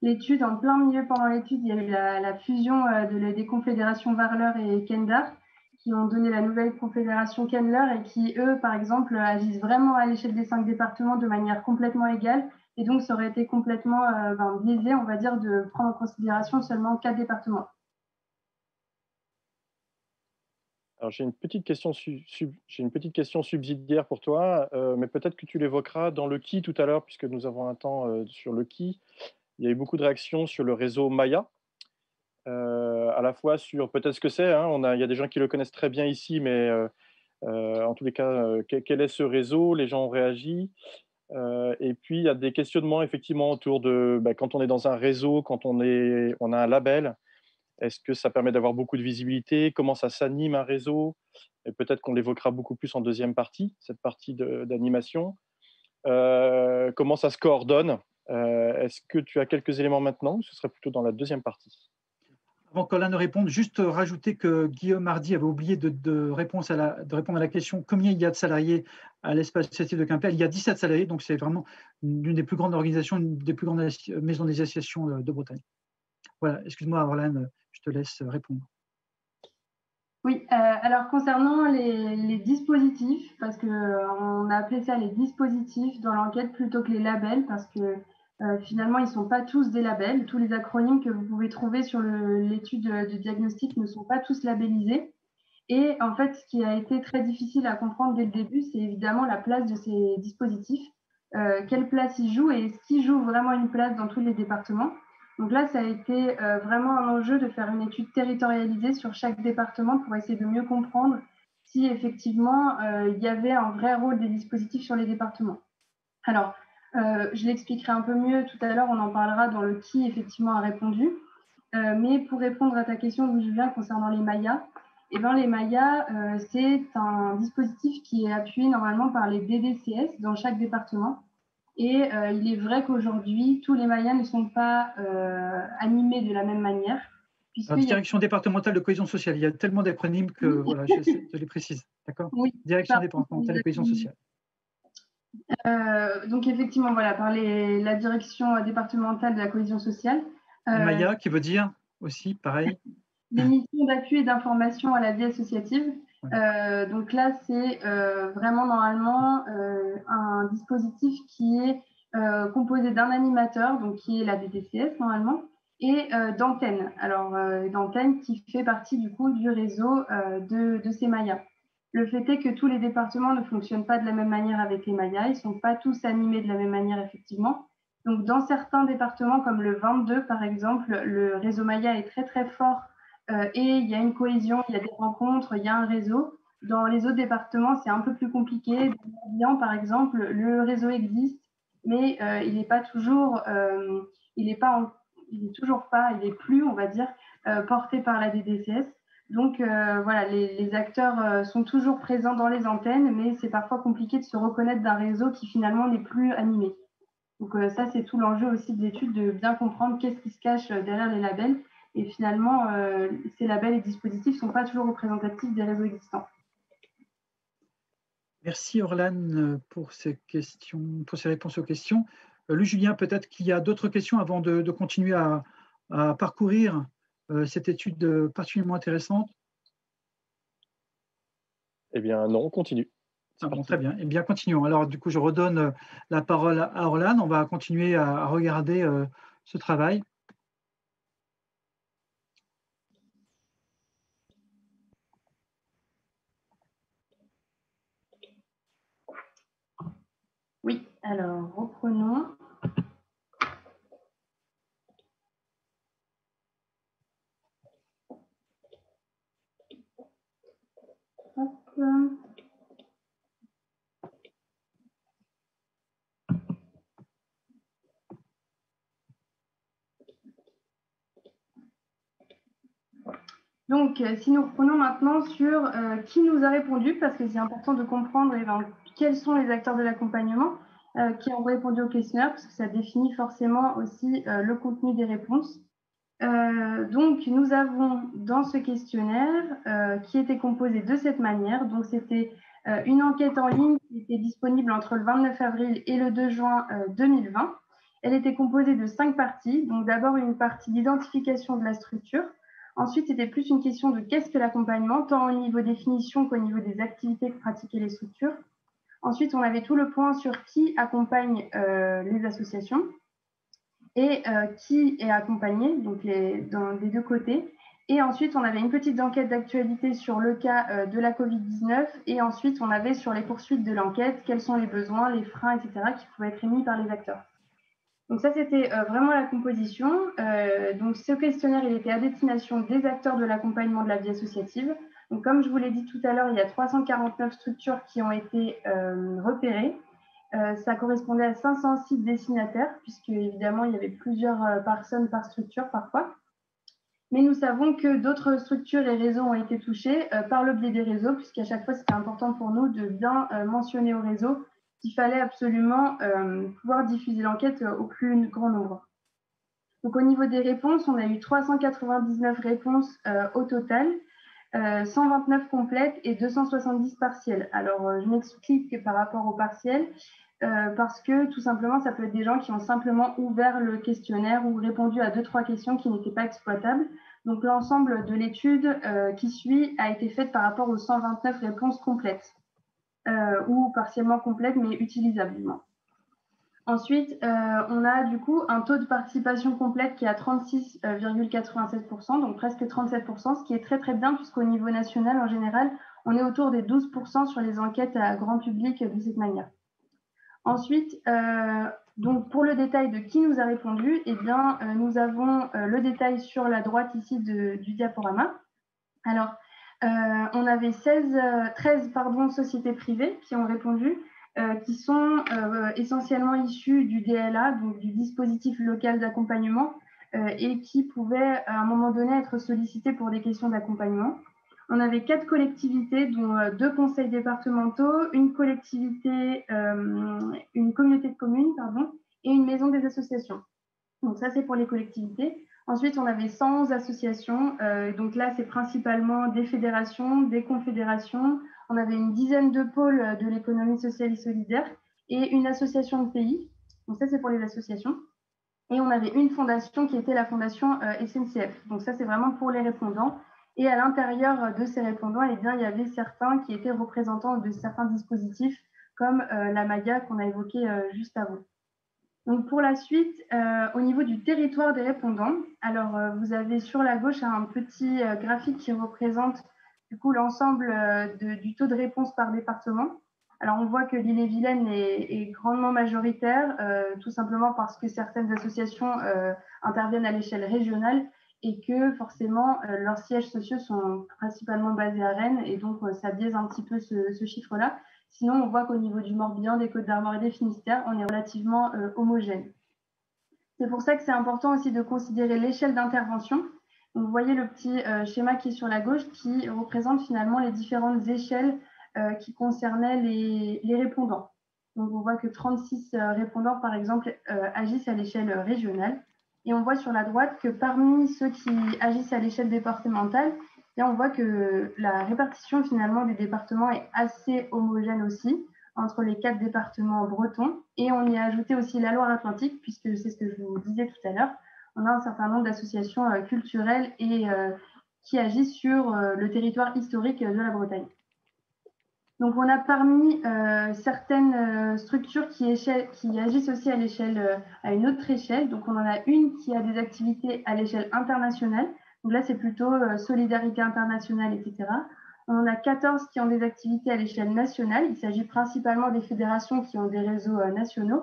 l'étude, en plein milieu pendant l'étude, il y a eu la fusion des confédérations Varleur et Kendar qui ont donné la nouvelle confédération Kendler et qui, eux, par exemple, agissent vraiment à l'échelle des 5 départements de manière complètement égale. Et donc, ça aurait été complètement biaisé, on va dire, de prendre en considération seulement 4 départements. Alors, j'ai une petite question subsidiaire pour toi, mais peut-être que tu l'évoqueras dans le qui tout à l'heure, puisque nous avons un temps sur le qui. Il y a eu beaucoup de réactions sur le réseau Maya, à la fois sur peut-être ce que c'est. Il y a des gens qui le connaissent très bien ici, mais en tous les cas, quel est ce réseau? Les gens ont réagi. Et puis, il y a des questionnements effectivement autour de quand on est dans un réseau, quand on a un label. Est-ce que ça permet d'avoir beaucoup de visibilité? Comment ça s'anime un réseau? Et peut-être qu'on l'évoquera beaucoup plus en deuxième partie, cette partie d'animation. Comment ça se coordonne? Est-ce que tu as quelques éléments maintenant ou ce serait plutôt dans la deuxième partie? Avant qu'Orlane ne réponde, juste rajouter que Guillaume Hardy avait oublié de répondre à la question combien il y a de salariés à l'espace associatif de Quimper. Il y a 17 salariés, donc c'est vraiment l'une des plus grandes organisations, une des plus grandes maisons d'association de Bretagne. Voilà, excuse-moi Orlane, je te laisse répondre. Oui, alors concernant les dispositifs, parce qu'on a appelé ça les dispositifs dans l'enquête plutôt que les labels, parce que finalement, ils ne sont pas tous des labels. Tous les acronymes que vous pouvez trouver sur l'étude de diagnostic ne sont pas tous labellisés. Et en fait, ce qui a été très difficile à comprendre dès le début, c'est évidemment la place de ces dispositifs. Quelle place ils jouent et est-ce qu'ils jouent vraiment une place dans tous les départements? Donc là, ça a été vraiment un enjeu de faire une étude territorialisée sur chaque département pour essayer de mieux comprendre si effectivement il y avait un vrai rôle des dispositifs sur les départements. Alors, je l'expliquerai un peu mieux tout à l'heure, on en parlera dans le qui effectivement a répondu. Mais pour répondre à ta question d'où je viens concernant les Mayas, les Mayas, c'est un dispositif qui est appuyé normalement par les DDCS dans chaque département. Et il est vrai qu'aujourd'hui, tous les Mayas ne sont pas animés de la même manière. Direction départementale de cohésion sociale, il y a tellement d'acronymes que voilà, je les précise. D'accord ? Oui, Direction départementale de cohésion sociale. Donc effectivement, voilà, par la direction départementale de la cohésion sociale. Maya, qui veut dire aussi, pareil. Les missions d'appui et d'information à la vie associative. Donc là, c'est vraiment normalement un dispositif qui est composé d'un animateur, donc qui est la DTCS normalement, et d'antennes. Alors, d'antennes qui fait partie du coup du réseau de ces Mayas. Le fait est que tous les départements ne fonctionnent pas de la même manière avec les Mayas. Ils ne sont pas tous animés de la même manière, effectivement. Donc, dans certains départements, comme le 22, par exemple, le réseau Maya est très, très fort et il y a une cohésion, il y a des rencontres, il y a un réseau. Dans les autres départements, c'est un peu plus compliqué. Dans le Morbihan, par exemple, le réseau existe, mais il n'est pas toujours, il est plus, on va dire, porté par la DDCS. Donc voilà, les acteurs sont toujours présents dans les antennes, mais c'est parfois compliqué de se reconnaître d'un réseau qui finalement n'est plus animé. Donc ça, c'est tout l'enjeu aussi de l'étude, de bien comprendre qu'est-ce qui se cache derrière les labels. Et finalement, ces labels et dispositifs ne sont pas toujours représentatifs des réseaux existants. Merci Orlane pour ces questions, pour ces réponses aux questions. Julien, peut-être qu'il y a d'autres questions avant de continuer à parcourir cette étude particulièrement intéressante. Eh bien non, on continue. Bon, très bien. Eh bien, continuons. Alors, du coup, je redonne la parole à Orlane. On va continuer à regarder ce travail. Oui, alors reprenons. Hop. Donc, si nous reprenons maintenant sur qui nous a répondu, parce que c'est important de comprendre quels sont les acteurs de l'accompagnement qui ont répondu au questionnaire, parce que ça définit forcément aussi le contenu des réponses. Donc, nous avons dans ce questionnaire qui était composé de cette manière. Donc, c'était une enquête en ligne qui était disponible entre le 29 avril et le 2 juin 2020. Elle était composée de 5 parties. Donc, d'abord, une partie d'identification de la structure. Ensuite, c'était plus une question de qu'est-ce que l'accompagnement, tant au niveau définition qu'au niveau des activités que pratiquaient les structures. Ensuite, on avait tout le point sur qui accompagne les associations et qui est accompagné, donc des deux côtés. Et ensuite, on avait une petite enquête d'actualité sur le cas de la Covid-19. Et ensuite, on avait sur les poursuites de l'enquête, quels sont les besoins, les freins, etc., qui pouvaient être émis par les acteurs. Donc ça, c'était vraiment la composition. Donc ce questionnaire, il était à destination des acteurs de l'accompagnement de la vie associative. Donc comme je vous l'ai dit tout à l'heure, il y a 349 structures qui ont été repérées. Ça correspondait à 500 sites destinataires, puisque évidemment, il y avait plusieurs personnes par structure parfois. Mais nous savons que d'autres structures et réseaux ont été touchés par le biais des réseaux, puisqu'à chaque fois, c'était important pour nous de bien mentionner au réseau qu'il fallait absolument pouvoir diffuser l'enquête au plus grand nombre. Donc, au niveau des réponses, on a eu 399 réponses au total, 129 complètes et 270 partielles. Alors, je m'explique par rapport aux partielles, parce que tout simplement, ça peut être des gens qui ont simplement ouvert le questionnaire ou répondu à 2-3 questions qui n'étaient pas exploitables. Donc, l'ensemble de l'étude qui suit a été faite par rapport aux 129 réponses complètes. Ou partiellement complète, mais utilisablement. Ensuite, on a du coup un taux de participation complète qui est à 36,87%, donc presque 37%, ce qui est très très bien, puisqu'au niveau national, en général, on est autour des 12% sur les enquêtes à grand public de cette manière. Ensuite, donc pour le détail de qui nous a répondu, eh bien, nous avons le détail sur la droite ici du diaporama. Alors, on avait 13 sociétés privées qui ont répondu, qui sont essentiellement issues du DLA, donc du dispositif local d'accompagnement, et qui pouvaient à un moment donné être sollicitées pour des questions d'accompagnement. On avait 4 collectivités, dont 2 conseils départementaux, une communauté de communes, et une maison des associations. Donc ça, c'est pour les collectivités. Ensuite, on avait 111 associations. Donc là, c'est principalement des fédérations, des confédérations. On avait une dizaine de pôles de l'économie sociale et solidaire et une association de pays. Donc ça, c'est pour les associations. Et on avait une fondation qui était la fondation SNCF. Donc ça, c'est vraiment pour les répondants. Et à l'intérieur de ces répondants, eh bien, il y avait certains qui étaient représentants de certains dispositifs, comme la MAIA qu'on a évoqué juste avant. Donc pour la suite, au niveau du territoire des répondants, alors vous avez sur la gauche un petit graphique qui représente du coup l'ensemble du taux de réponse par département. Alors on voit que l'Ille-et-Vilaine est grandement majoritaire, tout simplement parce que certaines associations interviennent à l'échelle régionale et que forcément leurs sièges sociaux sont principalement basés à Rennes et donc ça biaise un petit peu ce chiffre-là. Sinon, on voit qu'au niveau du Morbihan, des Côtes-d'Armor et des Finistères, on est relativement homogène. C'est pour ça que c'est important aussi de considérer l'échelle d'intervention. Vous voyez le petit schéma qui est sur la gauche qui représente finalement les différentes échelles qui concernaient les répondants. Donc, on voit que 36 répondants, par exemple, agissent à l'échelle régionale. Et on voit sur la droite que parmi ceux qui agissent à l'échelle départementale, on voit que la répartition finalement des départements est assez homogène aussi entre les 4 départements bretons. Et on y a ajouté aussi la Loire-Atlantique, puisque c'est ce que je vous disais tout à l'heure. On a un certain nombre d'associations culturelles et qui agissent sur le territoire historique de la Bretagne. Donc, on a parmi certaines structures qui agissent aussi à l'échelle, à une autre échelle. Donc, on en a une qui a des activités à l'échelle internationale. Donc là, c'est plutôt solidarité internationale, etc. On en a 14 qui ont des activités à l'échelle nationale. Il s'agit principalement des fédérations qui ont des réseaux nationaux.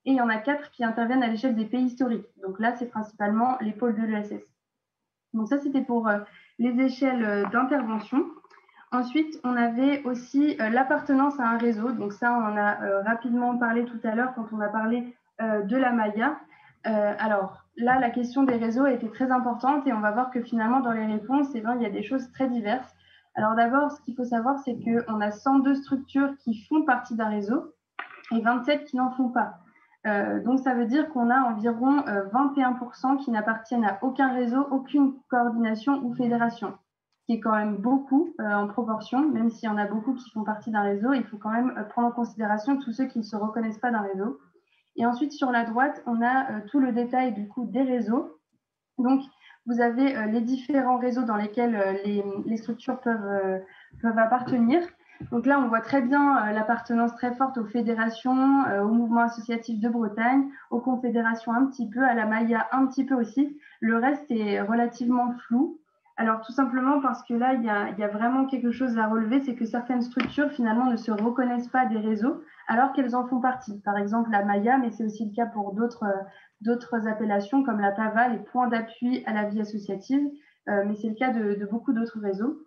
Et il y en a 4 qui interviennent à l'échelle des pays historiques. Donc là, c'est principalement les pôles de l'ESS. Donc ça, c'était pour les échelles d'intervention. Ensuite, on avait aussi l'appartenance à un réseau. Donc ça, on en a rapidement parlé tout à l'heure quand on a parlé de la MAIA. Alors là, la question des réseaux a été très importante et on va voir que finalement, dans les réponses, il y a des choses très diverses. Alors d'abord, ce qu'il faut savoir, c'est qu'on a 102 structures qui font partie d'un réseau et 27 qui n'en font pas. Donc ça veut dire qu'on a environ 21% qui n'appartiennent à aucun réseau, aucune coordination ou fédération, qui est quand même beaucoup en proportion, même s'il y en a beaucoup qui font partie d'un réseau, il faut quand même prendre en considération tous ceux qui ne se reconnaissent pas d'un réseau. Et ensuite, sur la droite, on a tout le détail du coup des réseaux. Donc, vous avez les différents réseaux dans lesquels les structures peuvent appartenir. Donc là, on voit très bien l'appartenance très forte aux fédérations, au mouvement associatif de Bretagne, aux confédérations un petit peu, à la MAIA un petit peu aussi. Le reste est relativement flou. Alors, tout simplement parce que là, il y a vraiment quelque chose à relever, c'est que certaines structures, finalement, ne se reconnaissent pas des réseaux, alors qu'elles en font partie. Par exemple, la MAIA, mais c'est aussi le cas pour d'autres appellations, comme la PAVA, les points d'appui à la vie associative, mais c'est le cas de beaucoup d'autres réseaux.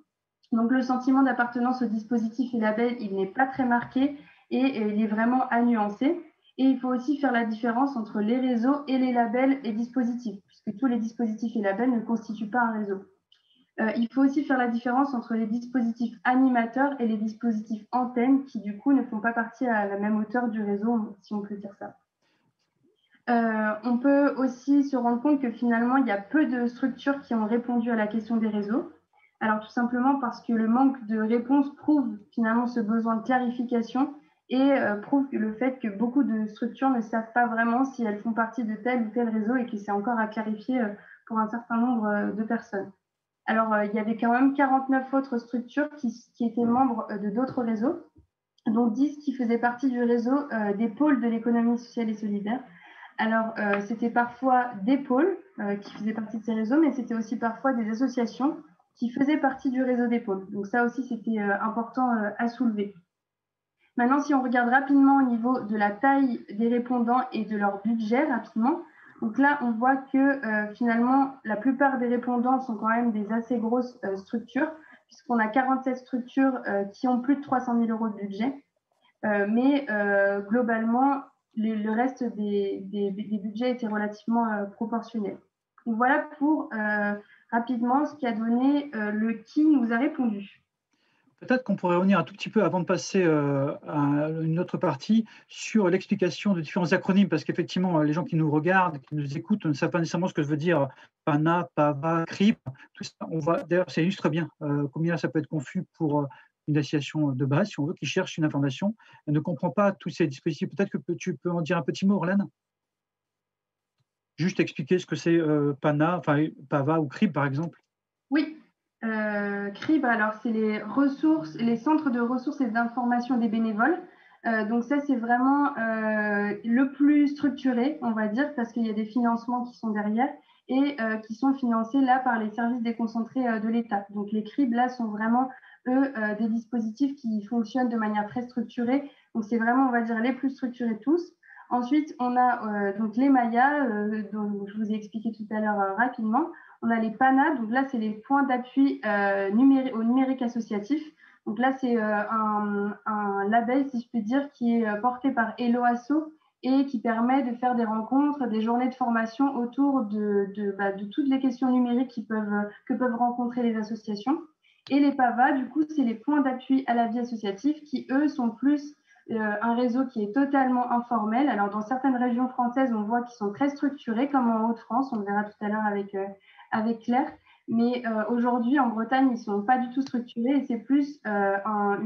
Donc, le sentiment d'appartenance au dispositif et label, il n'est pas très marqué et il est vraiment à nuancer. Et il faut aussi faire la différence entre les réseaux et les labels et dispositifs, puisque tous les dispositifs et labels ne constituent pas un réseau. Il faut aussi faire la différence entre les dispositifs animateurs et les dispositifs antennes qui, du coup, ne font pas partie à la même hauteur du réseau, si on peut dire ça. On peut aussi se rendre compte que finalement, il y a peu de structures qui ont répondu à la question des réseaux. Alors, tout simplement parce que le manque de réponse prouve finalement ce besoin de clarification et prouve le fait que beaucoup de structures ne savent pas vraiment si elles font partie de tel ou tel réseau et que c'est encore à clarifier pour un certain nombre de personnes. Alors, il y avait quand même 49 autres structures qui étaient membres de d'autres réseaux, dont 10 qui faisaient partie du réseau des pôles de l'économie sociale et solidaire. Alors, c'était parfois des pôles qui faisaient partie de ces réseaux, mais c'était aussi parfois des associations qui faisaient partie du réseau des pôles. Donc ça aussi, c'était important à soulever. Maintenant, si on regarde rapidement au niveau de la taille des répondants et de leur budget, rapidement, donc là, on voit que finalement, la plupart des répondants sont quand même des assez grosses structures, puisqu'on a 47 structures qui ont plus de 300 000 € de budget. Mais globalement, le reste des budgets étaient relativement proportionnels. Donc voilà pour rapidement ce qui a donné le qui nous a répondu. Peut-être qu'on pourrait revenir un tout petit peu avant de passer à une autre partie sur l'explication de différents acronymes, parce qu'effectivement, les gens qui nous regardent, qui nous écoutent, ne savent pas nécessairement ce que veut dire PANA, PAVA, CRIP. Tout ça, d'ailleurs, ça illustre bien combien ça peut être confus pour une association de base, si on veut, qui cherche une information et ne comprend pas tous ces dispositifs. Peut-être que tu peux en dire un petit mot, Orlane ? Juste expliquer ce que c'est PANA, enfin PAVA ou CRIP, par exemple. Oui. CRIB, alors c'est les centres de ressources et d'information des bénévoles. Donc ça, c'est vraiment le plus structuré, on va dire, parce qu'il y a des financements qui sont derrière et qui sont financés là par les services déconcentrés de l'État. Donc les CRIB, là, sont vraiment, eux, des dispositifs qui fonctionnent de manière très structurée. Donc c'est vraiment, on va dire, les plus structurés de tous. Ensuite, on a donc les Maya, dont je vous ai expliqué tout à l'heure rapidement. On a les PANA, donc là, c'est les points d'appui au numérique associatif. Donc là, c'est un label, si je peux dire, qui est porté par Hello Asso et qui permet de faire des rencontres, des journées de formation autour de toutes les questions numériques que peuvent rencontrer les associations. Et les PAVA, du coup, c'est les points d'appui à la vie associative qui, eux, sont plus un réseau qui est totalement informel. Alors, dans certaines régions françaises, on voit qu'ils sont très structurés, comme en Hauts-de-France, on le verra tout à l'heure avec Claire. Mais aujourd'hui, en Bretagne, ils ne sont pas du tout structurés et c'est plus un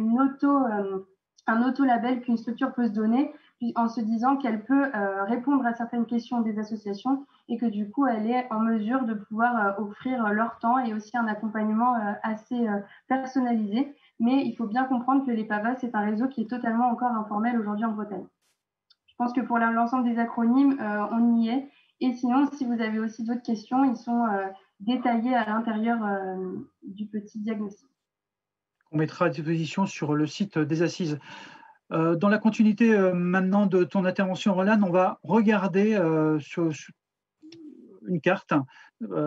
auto-label qu'une structure peut se donner en se disant qu'elle peut répondre à certaines questions des associations et que du coup, elle est en mesure de pouvoir offrir leur temps et aussi un accompagnement assez personnalisé. Mais il faut bien comprendre que les PAVA, c'est un réseau qui est totalement encore informel aujourd'hui en Bretagne. Je pense que pour l'ensemble des acronymes, on y est. Et sinon, si vous avez aussi d'autres questions, ils sont détaillés à l'intérieur du petit diagnostic. On mettra à disposition sur le site des Assises. Dans la continuité maintenant de ton intervention, Roland, on va regarder sur une carte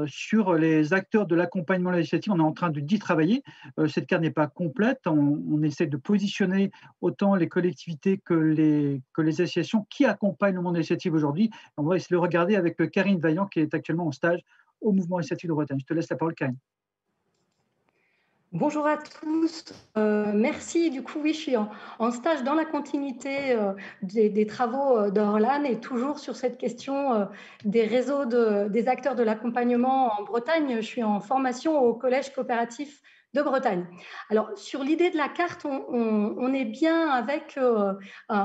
sur les acteurs de l'accompagnement législatif. On est en train d'y travailler. Cette carte n'est pas complète. On essaie de positionner autant les collectivités que les associations qui accompagnent le monde législatif aujourd'hui. On va essayer de le regarder avec Karine Vaillant, qui est actuellement en stage au mouvement législatif de Bretagne. Je te laisse la parole, Karine. Bonjour à tous, merci. Du coup, oui, je suis en stage dans la continuité des travaux d'Orlan et toujours sur cette question des réseaux des acteurs de l'accompagnement en Bretagne. Je suis en formation au Collège coopératif de Bretagne. Alors, sur l'idée de la carte, on est bien avec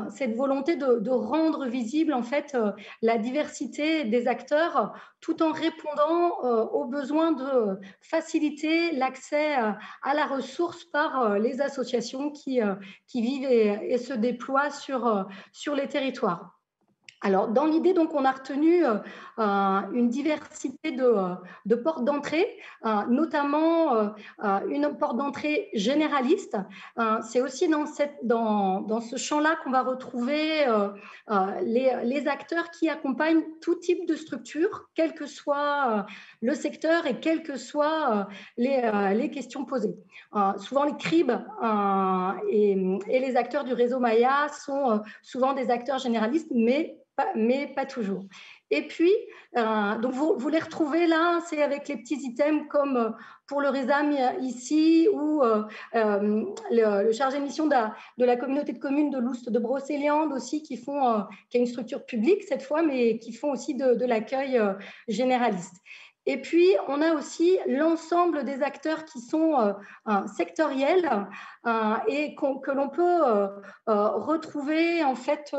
cette volonté de rendre visible en fait la diversité des acteurs tout en répondant aux besoins de faciliter l'accès à la ressource par les associations qui vivent et se déploient sur les territoires. Alors, dans l'idée, donc, on a retenu une diversité de portes d'entrée, notamment une porte d'entrée généraliste. C'est aussi dans ce champ-là qu'on va retrouver les acteurs qui accompagnent tout type de structure, quel que soit le secteur et quelles que soient les questions posées. Souvent, les CRIB et les acteurs du réseau Maya sont souvent des acteurs généralistes, mais pas toujours. Et puis, donc vous les retrouvez là, c'est avec les petits items comme pour le RESAM ici ou le chargé de mission de la communauté de communes de l'Oust de Brocéliande aussi qui a une structure publique cette fois, mais qui font aussi de l'accueil généraliste. Et puis, on a aussi l'ensemble des acteurs qui sont sectoriels et que l'on peut retrouver, en fait,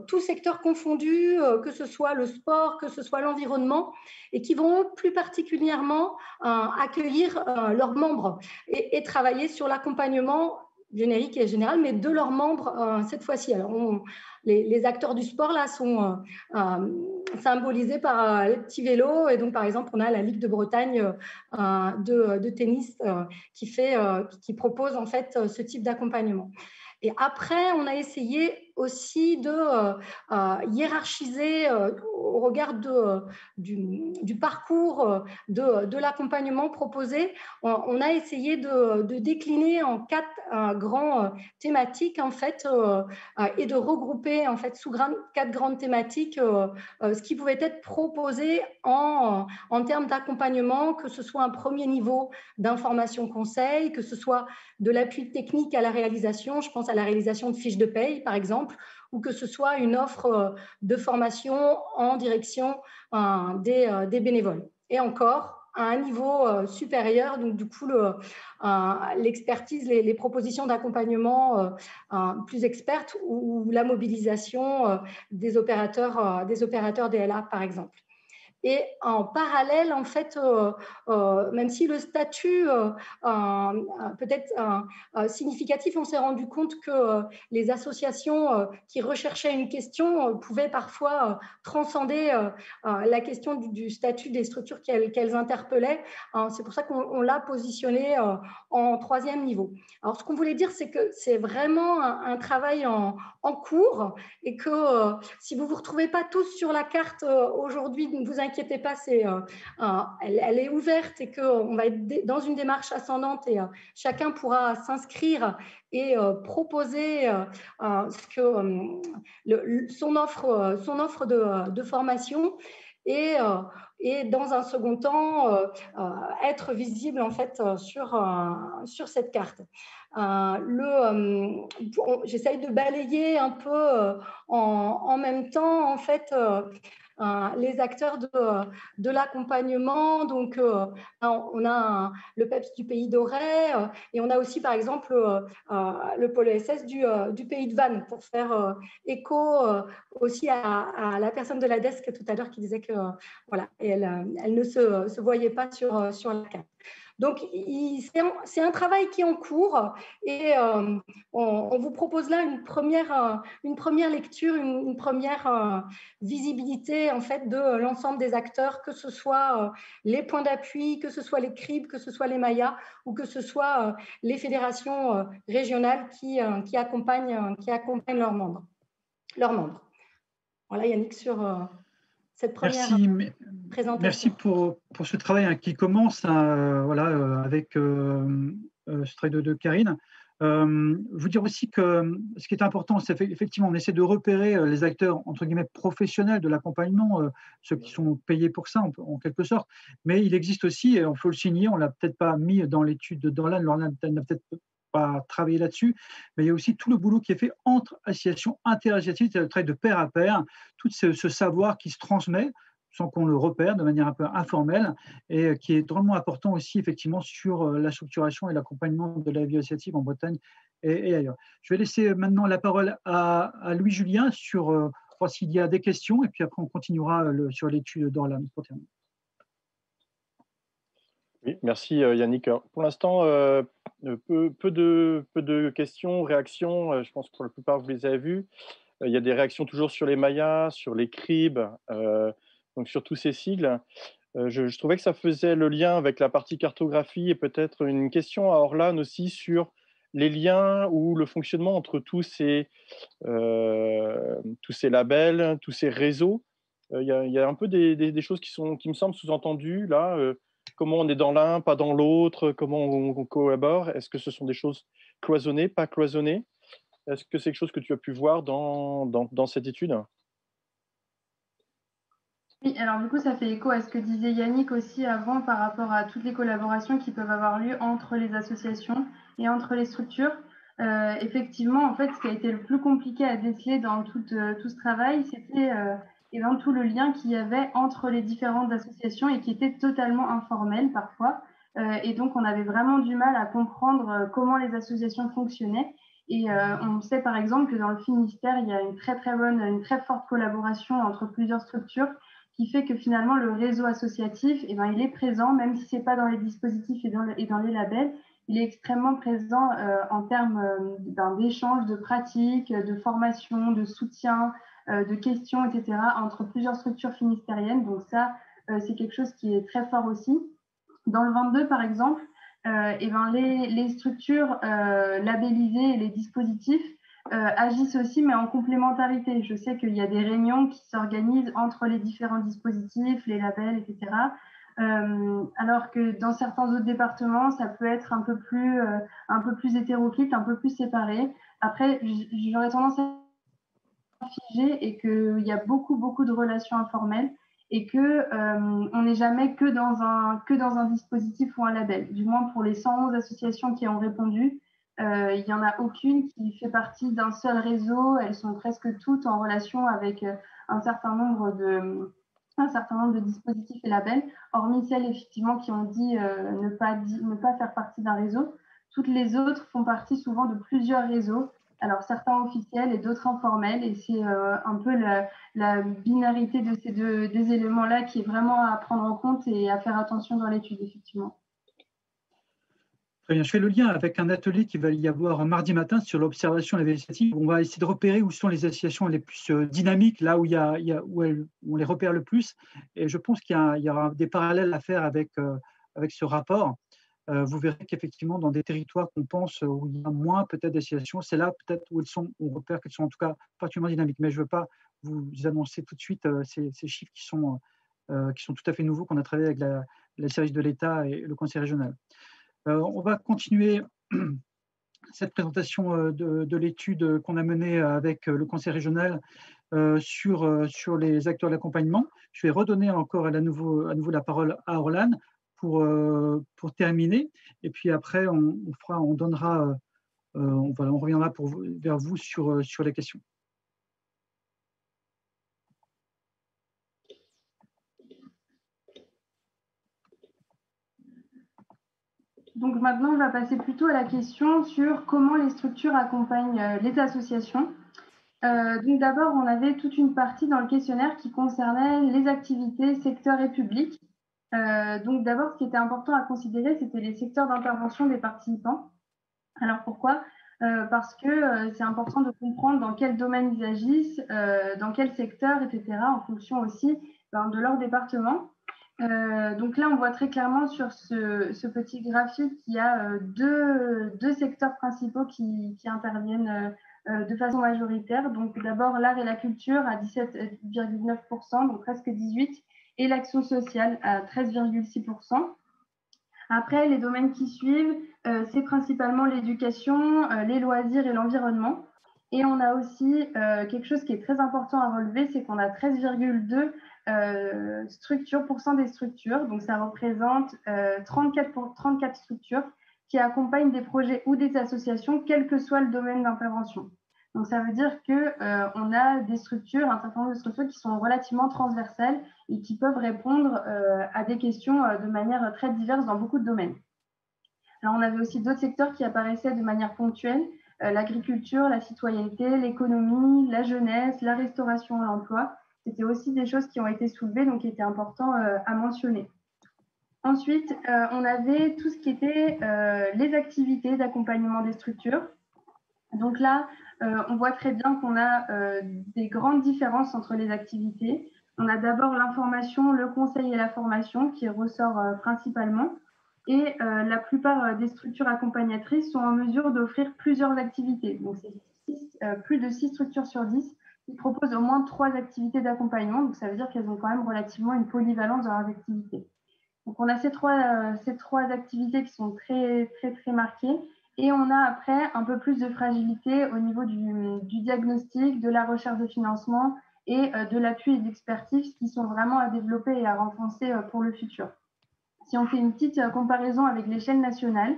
tous secteurs confondus, que ce soit le sport, que ce soit l'environnement, et qui vont plus particulièrement accueillir leurs membres et travailler sur l'accompagnement générique et général, mais de leurs membres cette fois-ci. Alors, les acteurs du sport là sont symbolisés par les petits vélos, et donc par exemple on a la Ligue de Bretagne de tennis qui propose en fait ce type d'accompagnement. Et après, on a essayé aussi de hiérarchiser au regard du parcours de l'accompagnement proposé. On a essayé de décliner en 4 grands thématiques en fait, et de regrouper en fait sous 4 grandes thématiques ce qui pouvait être proposé en termes d'accompagnement, que ce soit un premier niveau d'information conseil, que ce soit de l'appui technique à la réalisation, je pense à la réalisation de fiches de paye par exemple, ou que ce soit une offre de formation en direction des bénévoles. Et encore, à un niveau supérieur, donc du coup l'expertise, les propositions d'accompagnement plus expertes ou la mobilisation des opérateurs DLA par exemple. Et en parallèle, en fait, même si le statut peut-être significatif, on s'est rendu compte que les associations qui recherchaient une question pouvaient parfois transcender la question du statut des structures qu'elles interpellaient. C'est pour ça qu'on l'a positionné en 3e niveau. Alors, ce qu'on voulait dire, c'est que c'est vraiment un travail en cours et que si vous ne vous retrouvez pas tous sur la carte aujourd'hui, ne vous inquiétez pas, elle est ouverte et qu'on va être dans une démarche ascendante et chacun pourra s'inscrire et proposer son offre de formation et dans un second temps, être visible en fait sur cette carte. J'essaye de balayer un peu en même temps en fait les acteurs de l'accompagnement. Donc, on a le PEPS du Pays d'Auray et on a aussi, par exemple, le pôle ESS du Pays de Vannes pour faire écho aussi à la personne de la desk tout à l'heure qui disait que voilà, elle ne se voyait pas sur la carte. Donc, c'est un travail qui est en cours et on vous propose là une première lecture, une première visibilité en fait de l'ensemble des acteurs, que ce soit les points d'appui, que ce soit les CRIB, que ce soit les MAIA ou que ce soit les fédérations régionales qui accompagnent leurs membres. Voilà, Yannick, sur cette première présentation. Merci pour ce travail qui commence avec ce travail de Karine. Vous dire aussi que ce qui est important, c'est effectivement, on essaie de repérer les acteurs, entre guillemets, professionnels de l'accompagnement, ceux qui sont payés pour ça, en quelque sorte. Mais il existe aussi, et on faut le signer, on ne l'a peut-être pas mis dans l'étude d'Orlan, elle n'a peut-être pas travaillé là-dessus, mais il y a aussi tout le boulot qui est fait entre associations interassociatives, c'est le travail de pair à pair, tout ce savoir qui se transmet sans qu'on le repère de manière un peu informelle et qui est vraiment important aussi effectivement sur la structuration et l'accompagnement de la vie associative en Bretagne et ailleurs. Je vais laisser maintenant la parole à Louis-Julien sur voir s'il y a des questions et puis après on continuera sur l'étude d'Orlan pour terminer. Oui, merci Yannick. Pour l'instant, peu de questions, réactions. Je pense que pour la plupart, vous les avez vues. Il y a des réactions toujours sur les MAIA, sur les CRIB, donc sur tous ces sigles. Je trouvais que ça faisait le lien avec la partie cartographie et peut-être une question à Orlan aussi sur les liens ou le fonctionnement entre tous ces labels, tous ces réseaux. Il y a un peu des choses qui me semblent sous-entendues là. Comment on est dans l'un, pas dans l'autre, comment on collabore. Est-ce que ce sont des choses cloisonnées, pas cloisonnées? Est-ce que c'est quelque chose que tu as pu voir dans cette étude? Oui, alors du coup, ça fait écho à ce que disait Yannick aussi avant par rapport à toutes les collaborations qui peuvent avoir lieu entre les associations et entre les structures. Effectivement, en fait, ce qui a été le plus compliqué à déceler dans tout ce travail, c'était tout le lien qu'il y avait entre les différentes associations et qui était totalement informel parfois. Et donc, on avait vraiment du mal à comprendre comment les associations fonctionnaient. Et on sait par exemple que dans le Finistère, il y a une très forte collaboration entre plusieurs structures qui fait que finalement le réseau associatif, il est présent, même si ce n'est pas dans les dispositifs et dans les labels, il est extrêmement présent en termes d'échanges, de pratiques, de formation, de soutien, de questions, etc., entre plusieurs structures finistériennes. Donc ça, c'est quelque chose qui est très fort aussi. Dans le 22, par exemple, les structures labellisées et les dispositifs agissent aussi, mais en complémentarité. Je sais qu'il y a des réunions qui s'organisent entre les différents dispositifs, les labels, etc. Alors que dans certains autres départements, ça peut être un peu plus hétéroclite, un peu plus séparé. Après, j'aurais tendance à figer et qu'il y a beaucoup de relations informelles et qu'on n'est jamais que dans un dispositif ou un label. Du moins pour les 111 associations qui ont répondu, il n'y en a aucune qui fait partie d'un seul réseau. Elles sont presque toutes en relation avec un certain nombre de dispositifs et labels, hormis celles effectivement qui ont dit ne pas faire partie d'un réseau. Toutes les autres font partie souvent de plusieurs réseaux Alors, certains officiels et d'autres informels. Et c'est un peu la binarité de ces des éléments-là qui est vraiment à prendre en compte et à faire attention dans l'étude, effectivement. Très bien. Je fais le lien avec un atelier qui va y avoir mardi matin sur l'observation de la vie associative. On va essayer de repérer où sont les associations les plus dynamiques, là où, où on les repère le plus. Et je pense qu'il y aura des parallèles à faire avec ce rapport. Vous verrez qu'effectivement, dans des territoires qu'on pense où il y a moins peut-être d'associations, c'est là peut-être où on repère qu'elles sont en tout cas particulièrement dynamiques. Mais je ne veux pas vous annoncer tout de suite ces chiffres qui sont tout à fait nouveaux, qu'on a travaillé avec les services de l'État et le Conseil régional. On va continuer cette présentation de l'étude qu'on a menée avec le Conseil régional sur les acteurs de l'accompagnement. Je vais redonner encore à nouveau la parole à Orlan pour terminer. Et puis après, on reviendra vers vous sur les questions. Donc maintenant, on va passer plutôt à la question sur comment les structures accompagnent les associations. Donc d'abord, on avait toute une partie dans le questionnaire qui concernait les activités, secteurs et publics. Donc d'abord, ce qui était important à considérer, c'était les secteurs d'intervention des participants. Alors pourquoi ? Parce que c'est important de comprendre dans quel domaine ils agissent, dans quel secteur, etc., en fonction aussi de leur département. Donc là, on voit très clairement sur ce petit graphique qu'il y a deux secteurs principaux qui interviennent de façon majoritaire. Donc d'abord, l'art et la culture à 17,9%, donc presque 18%, et l'action sociale à 13,6%. Après, les domaines qui suivent, c'est principalement l'éducation, les loisirs et l'environnement. Et on a aussi quelque chose qui est très important à relever, c'est qu'on a 13,2% des structures. Donc, ça représente 34 structures qui accompagnent des projets ou des associations, quel que soit le domaine d'intervention. Donc, ça veut dire qu'on a des structures, un certain nombre de structures qui sont relativement transversales et qui peuvent répondre à des questions de manière très diverse dans beaucoup de domaines. Alors, on avait aussi d'autres secteurs qui apparaissaient de manière ponctuelle, l'agriculture, la citoyenneté, l'économie, la jeunesse, la restauration et l'emploi. C'était aussi des choses qui ont été soulevées, donc qui étaient importants à mentionner. Ensuite, on avait tout ce qui était les activités d'accompagnement des structures. Donc là, on voit très bien qu'on a des grandes différences entre les activités. On a d'abord l'information, le conseil et la formation qui ressort principalement. Et la plupart des structures accompagnatrices sont en mesure d'offrir plusieurs activités. Donc, c'est plus de 6 structures sur 10 qui proposent au moins 3 activités d'accompagnement. Donc, ça veut dire qu'elles ont quand même relativement une polyvalence dans leurs activités. Donc, on a ces trois activités qui sont très, très, très marquées. Et on a après un peu plus de fragilité au niveau du diagnostic, de la recherche de financement et de l'appui et de l'expertise qui sont vraiment à développer et à renforcer pour le futur. Si on fait une petite comparaison avec l'échelle nationale,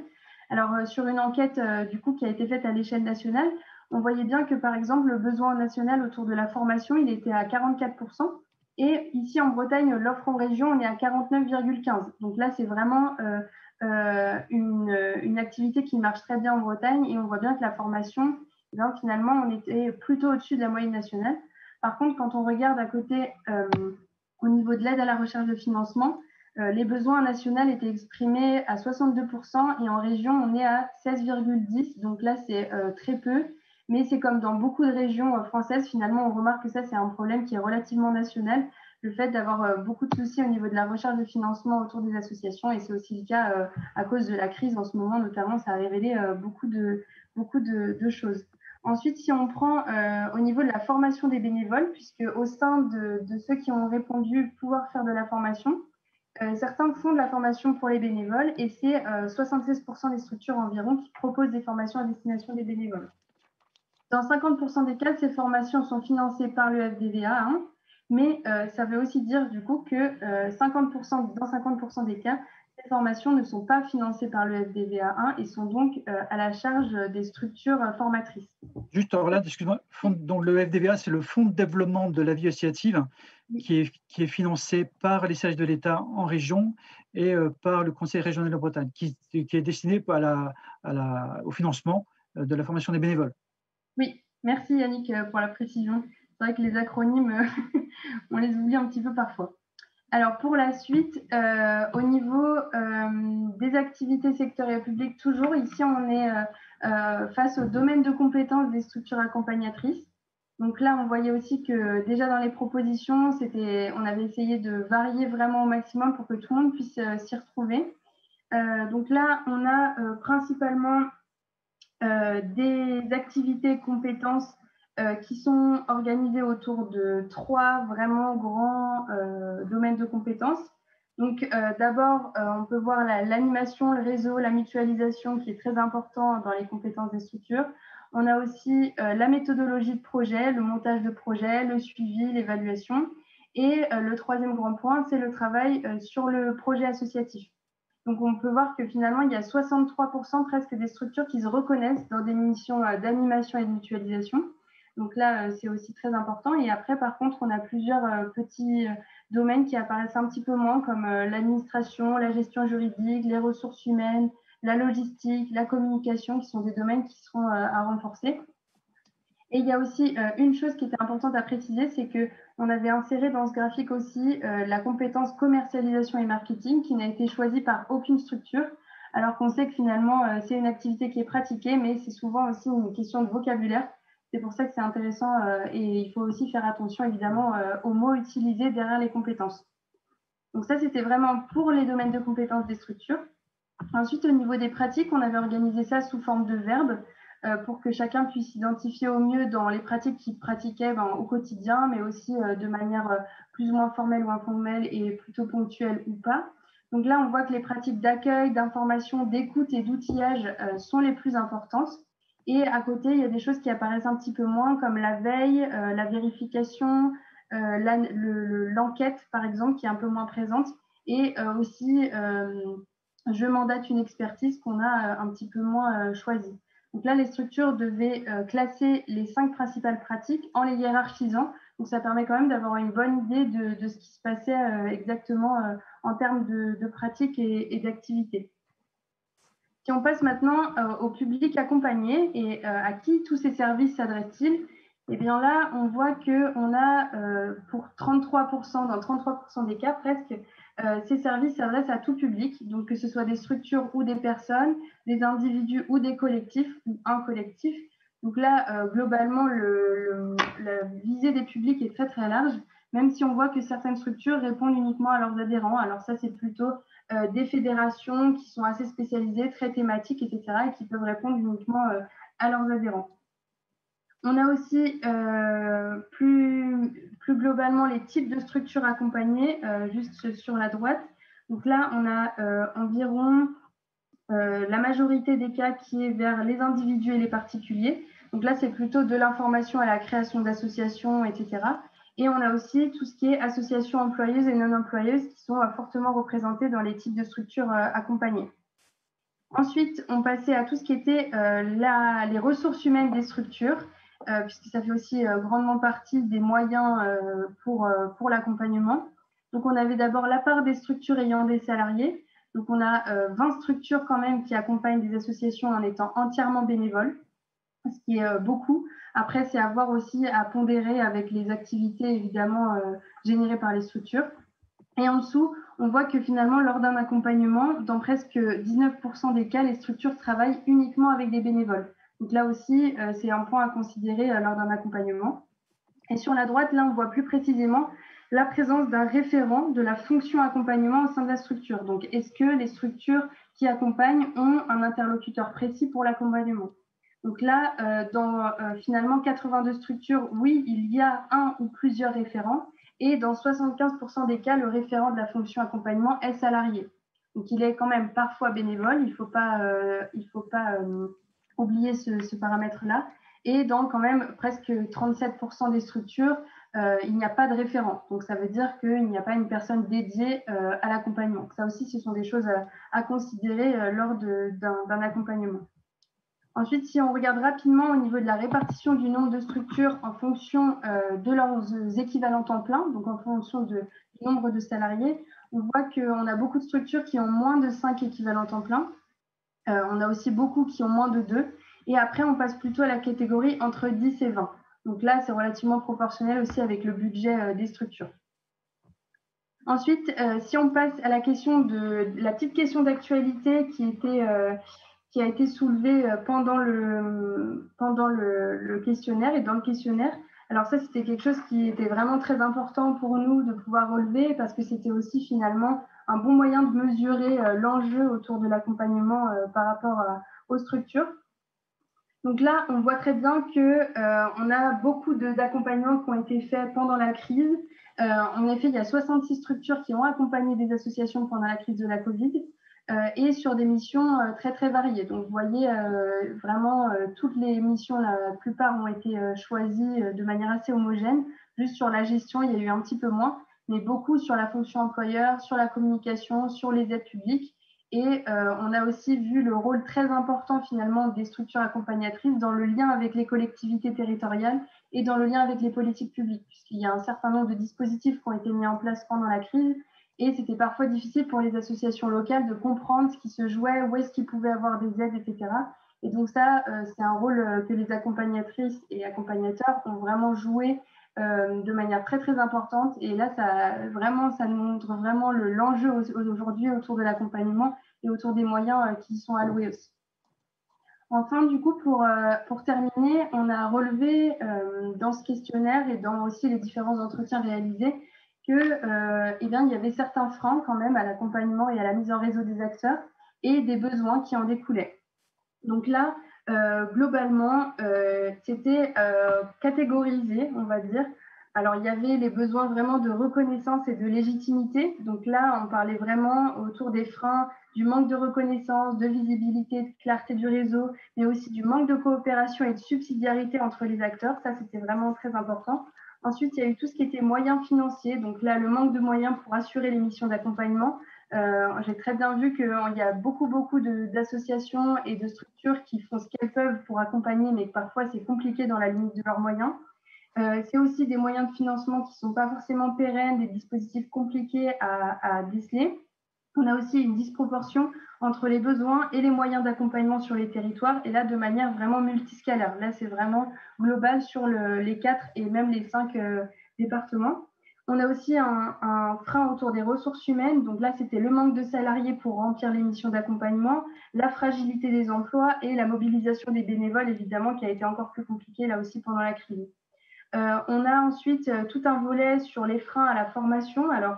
alors sur une enquête du coup qui a été faite à l'échelle nationale, on voyait bien que par exemple le besoin national autour de la formation, il était à 44%. Et ici en Bretagne, l'offre en région, on est à 49,15%. Donc là, c'est vraiment une activité qui marche très bien en Bretagne et on voit bien que la formation, finalement, on était plutôt au-dessus de la moyenne nationale. Par contre, quand on regarde à côté au niveau de l'aide à la recherche de financement, les besoins nationaux étaient exprimés à 62% et en région, on est à 16,10%. Donc là, c'est très peu. Mais c'est comme dans beaucoup de régions françaises, finalement, on remarque que ça, c'est un problème qui est relativement national, le fait d'avoir beaucoup de soucis au niveau de la recherche de financement autour des associations. Et c'est aussi le cas à cause de la crise en ce moment, notamment, ça a révélé beaucoup de choses. Ensuite, si on prend au niveau de la formation des bénévoles, puisque au sein de ceux qui ont répondu pouvoir faire de la formation, certains font de la formation pour les bénévoles et c'est 76% des structures environ qui proposent des formations à destination des bénévoles. Dans 50% des cas, ces formations sont financées par le FDVA, mais ça veut aussi dire du coup que dans 50% des cas, ces formations ne sont pas financées par le FDVA et sont donc à la charge des structures formatrices. Juste, alors là, excuse-moi, donc le FDVA, c'est le Fonds de développement de la vie associative qui est financé par les services de l'État en région et par le Conseil régional de Bretagne, qui est destiné au financement de la formation des bénévoles. Oui, merci Yannick pour la précision. C'est vrai que les acronymes, on les oublie un petit peu parfois. Alors pour la suite, au niveau des activités sectorielles publiques, toujours ici on est face au domaine de compétences des structures accompagnatrices. Donc là, on voyait aussi que déjà dans les propositions, on avait essayé de varier vraiment au maximum pour que tout le monde puisse s'y retrouver. Donc là, on a principalement des activités compétences qui sont organisées autour de 3 vraiment grands domaines de compétences. Donc d'abord, on peut voir l'animation, le réseau, la mutualisation qui est très important dans les compétences des structures. On a aussi la méthodologie de projet, le montage de projet, le suivi, l'évaluation. Et le troisième grand point, c'est le travail sur le projet associatif. Donc, on peut voir que finalement, il y a 63% presque des structures qui se reconnaissent dans des missions d'animation et de mutualisation. Donc là, c'est aussi très important. Et après, par contre, on a plusieurs petits domaines qui apparaissent un petit peu moins, comme l'administration, la gestion juridique, les ressources humaines, la logistique, la communication, qui sont des domaines qui seront à renforcer. Et il y a aussi une chose qui était importante à préciser, c'est qu'on avait inséré dans ce graphique aussi la compétence commercialisation et marketing qui n'a été choisie par aucune structure, alors qu'on sait que finalement, c'est une activité qui est pratiquée, mais c'est souvent aussi une question de vocabulaire. C'est pour ça que c'est intéressant et il faut aussi faire attention évidemment aux mots utilisés derrière les compétences. Donc ça, c'était vraiment pour les domaines de compétences des structures. Ensuite, au niveau des pratiques, on avait organisé ça sous forme de verbes pour que chacun puisse s'identifier au mieux dans les pratiques qu'il pratiquait au quotidien, mais aussi de manière plus ou moins formelle ou informelle et plutôt ponctuelle ou pas. Donc là, on voit que les pratiques d'accueil, d'information, d'écoute et d'outillage sont les plus importantes. Et à côté, il y a des choses qui apparaissent un petit peu moins, comme la veille, la vérification, l'enquête, par exemple, qui est un peu moins présente. Et aussi, je mandate une expertise qu'on a un petit peu moins choisie. Donc là, les structures devaient classer les 5 principales pratiques en les hiérarchisant. Donc ça permet quand même d'avoir une bonne idée de ce qui se passait exactement en termes de pratiques et d'activités. Si on passe maintenant au public accompagné et à qui tous ces services s'adressent-ils, eh bien là, on voit qu'on a pour 33%, dans 33% des cas presque, ces services s'adressent à tout public, donc que ce soit des structures ou des personnes, des individus ou des collectifs, ou un collectif. Donc là, globalement, la visée des publics est très très large, même si on voit que certaines structures répondent uniquement à leurs adhérents. Alors ça, c'est plutôt des fédérations qui sont assez spécialisées, très thématiques, etc., et qui peuvent répondre uniquement à leurs adhérents. On a aussi plus globalement les types de structures accompagnées, juste sur la droite. Donc là, on a environ la majorité des cas qui est vers les individus et les particuliers. Donc là, c'est plutôt de l'information à la création d'associations, etc. Et on a aussi tout ce qui est associations employeuses et non employeuses qui sont fortement représentées dans les types de structures accompagnées. Ensuite, on passait à tout ce qui était les ressources humaines des structures, puisque ça fait aussi grandement partie des moyens pour l'accompagnement. Donc, on avait d'abord la part des structures ayant des salariés. Donc, on a 20 structures quand même qui accompagnent des associations en étant entièrement bénévoles, ce qui est beaucoup. Après, c'est à voir aussi à pondérer avec les activités évidemment générées par les structures. Et en dessous, on voit que finalement, lors d'un accompagnement, dans presque 19% des cas, les structures travaillent uniquement avec des bénévoles. Donc là aussi, c'est un point à considérer lors d'un accompagnement. Et sur la droite, là, on voit plus précisément la présence d'un référent de la fonction accompagnement au sein de la structure. Donc, est-ce que les structures qui accompagnent ont un interlocuteur précis pour l'accompagnement ? Donc là, dans finalement 82 structures, oui, il y a un ou plusieurs référents. Et dans 75% des cas, le référent de la fonction accompagnement est salarié. Donc, il est quand même parfois bénévole, il ne faut pas oublier ce paramètre-là. Et dans quand même presque 37% des structures, il n'y a pas de référent. Donc, ça veut dire qu'il n'y a pas une personne dédiée à l'accompagnement. Ça aussi, ce sont des choses à considérer lors d'un accompagnement. Ensuite, si on regarde rapidement au niveau de la répartition du nombre de structures en fonction de leurs équivalents temps plein, donc en fonction du nombre de salariés, on voit qu'on a beaucoup de structures qui ont moins de 5 équivalents temps plein. On a aussi beaucoup qui ont moins de 2. Et après, on passe plutôt à la catégorie entre 10 et 20. Donc là, c'est relativement proportionnel aussi avec le budget des structures. Ensuite, si on passe à la petite question d'actualité qui a été soulevée pendant le questionnaire et dans le questionnaire. Alors ça, c'était quelque chose qui était vraiment très important pour nous de pouvoir relever parce que c'était aussi finalement un bon moyen de mesurer l'enjeu autour de l'accompagnement par rapport aux structures. Donc là, on voit très bien qu'on a beaucoup d'accompagnements qui ont été faits pendant la crise. En effet, il y a 66 structures qui ont accompagné des associations pendant la crise de la Covid et sur des missions très, très variées. Donc, vous voyez, vraiment, toutes les missions, la plupart ont été choisies de manière assez homogène. Juste sur la gestion, il y a eu un petit peu moins, mais beaucoup sur la fonction employeur, sur la communication, sur les aides publiques. Et on a aussi vu le rôle très important finalement des structures accompagnatrices dans le lien avec les collectivités territoriales et dans le lien avec les politiques publiques, puisqu'il y a un certain nombre de dispositifs qui ont été mis en place pendant la crise et c'était parfois difficile pour les associations locales de comprendre ce qui se jouait, où est-ce qu'ils pouvaient avoir des aides, etc. Et donc ça, c'est un rôle que les accompagnatrices et accompagnateurs ont vraiment joué de manière très très importante. Et là, ça nous montre vraiment l'enjeu aujourd'hui autour de l'accompagnement et autour des moyens qui y sont alloués aussi. Enfin, du coup, pour terminer, on a relevé dans ce questionnaire et dans aussi les différents entretiens réalisés que, il y avait certains freins quand même à l'accompagnement et à la mise en réseau des acteurs et des besoins qui en découlaient. Donc là, globalement, c'était catégorisé, on va dire. Alors, il y avait les besoins vraiment de reconnaissance et de légitimité. Donc là, on parlait vraiment autour des freins, du manque de reconnaissance, de visibilité, de clarté du réseau, mais aussi du manque de coopération et de subsidiarité entre les acteurs. Ça, c'était vraiment très important. Ensuite, il y a eu tout ce qui était moyens financiers. Donc là, le manque de moyens pour assurer les missions d'accompagnement. J'ai très bien vu qu'il y a beaucoup d'associations et de structures qui font ce qu'elles peuvent pour accompagner, mais que parfois c'est compliqué dans la limite de leurs moyens. C'est aussi des moyens de financement qui ne sont pas forcément pérennes, des dispositifs compliqués à déceler. On a aussi une disproportion entre les besoins et les moyens d'accompagnement sur les territoires, et là de manière vraiment multiscalaire. Là, c'est vraiment global sur les 4 et même les 5 départements. On a aussi un frein autour des ressources humaines. Donc là, c'était le manque de salariés pour remplir les missions d'accompagnement, la fragilité des emplois et la mobilisation des bénévoles, évidemment, qui a été encore plus compliquée là aussi pendant la crise. On a ensuite tout un volet sur les freins à la formation. Alors,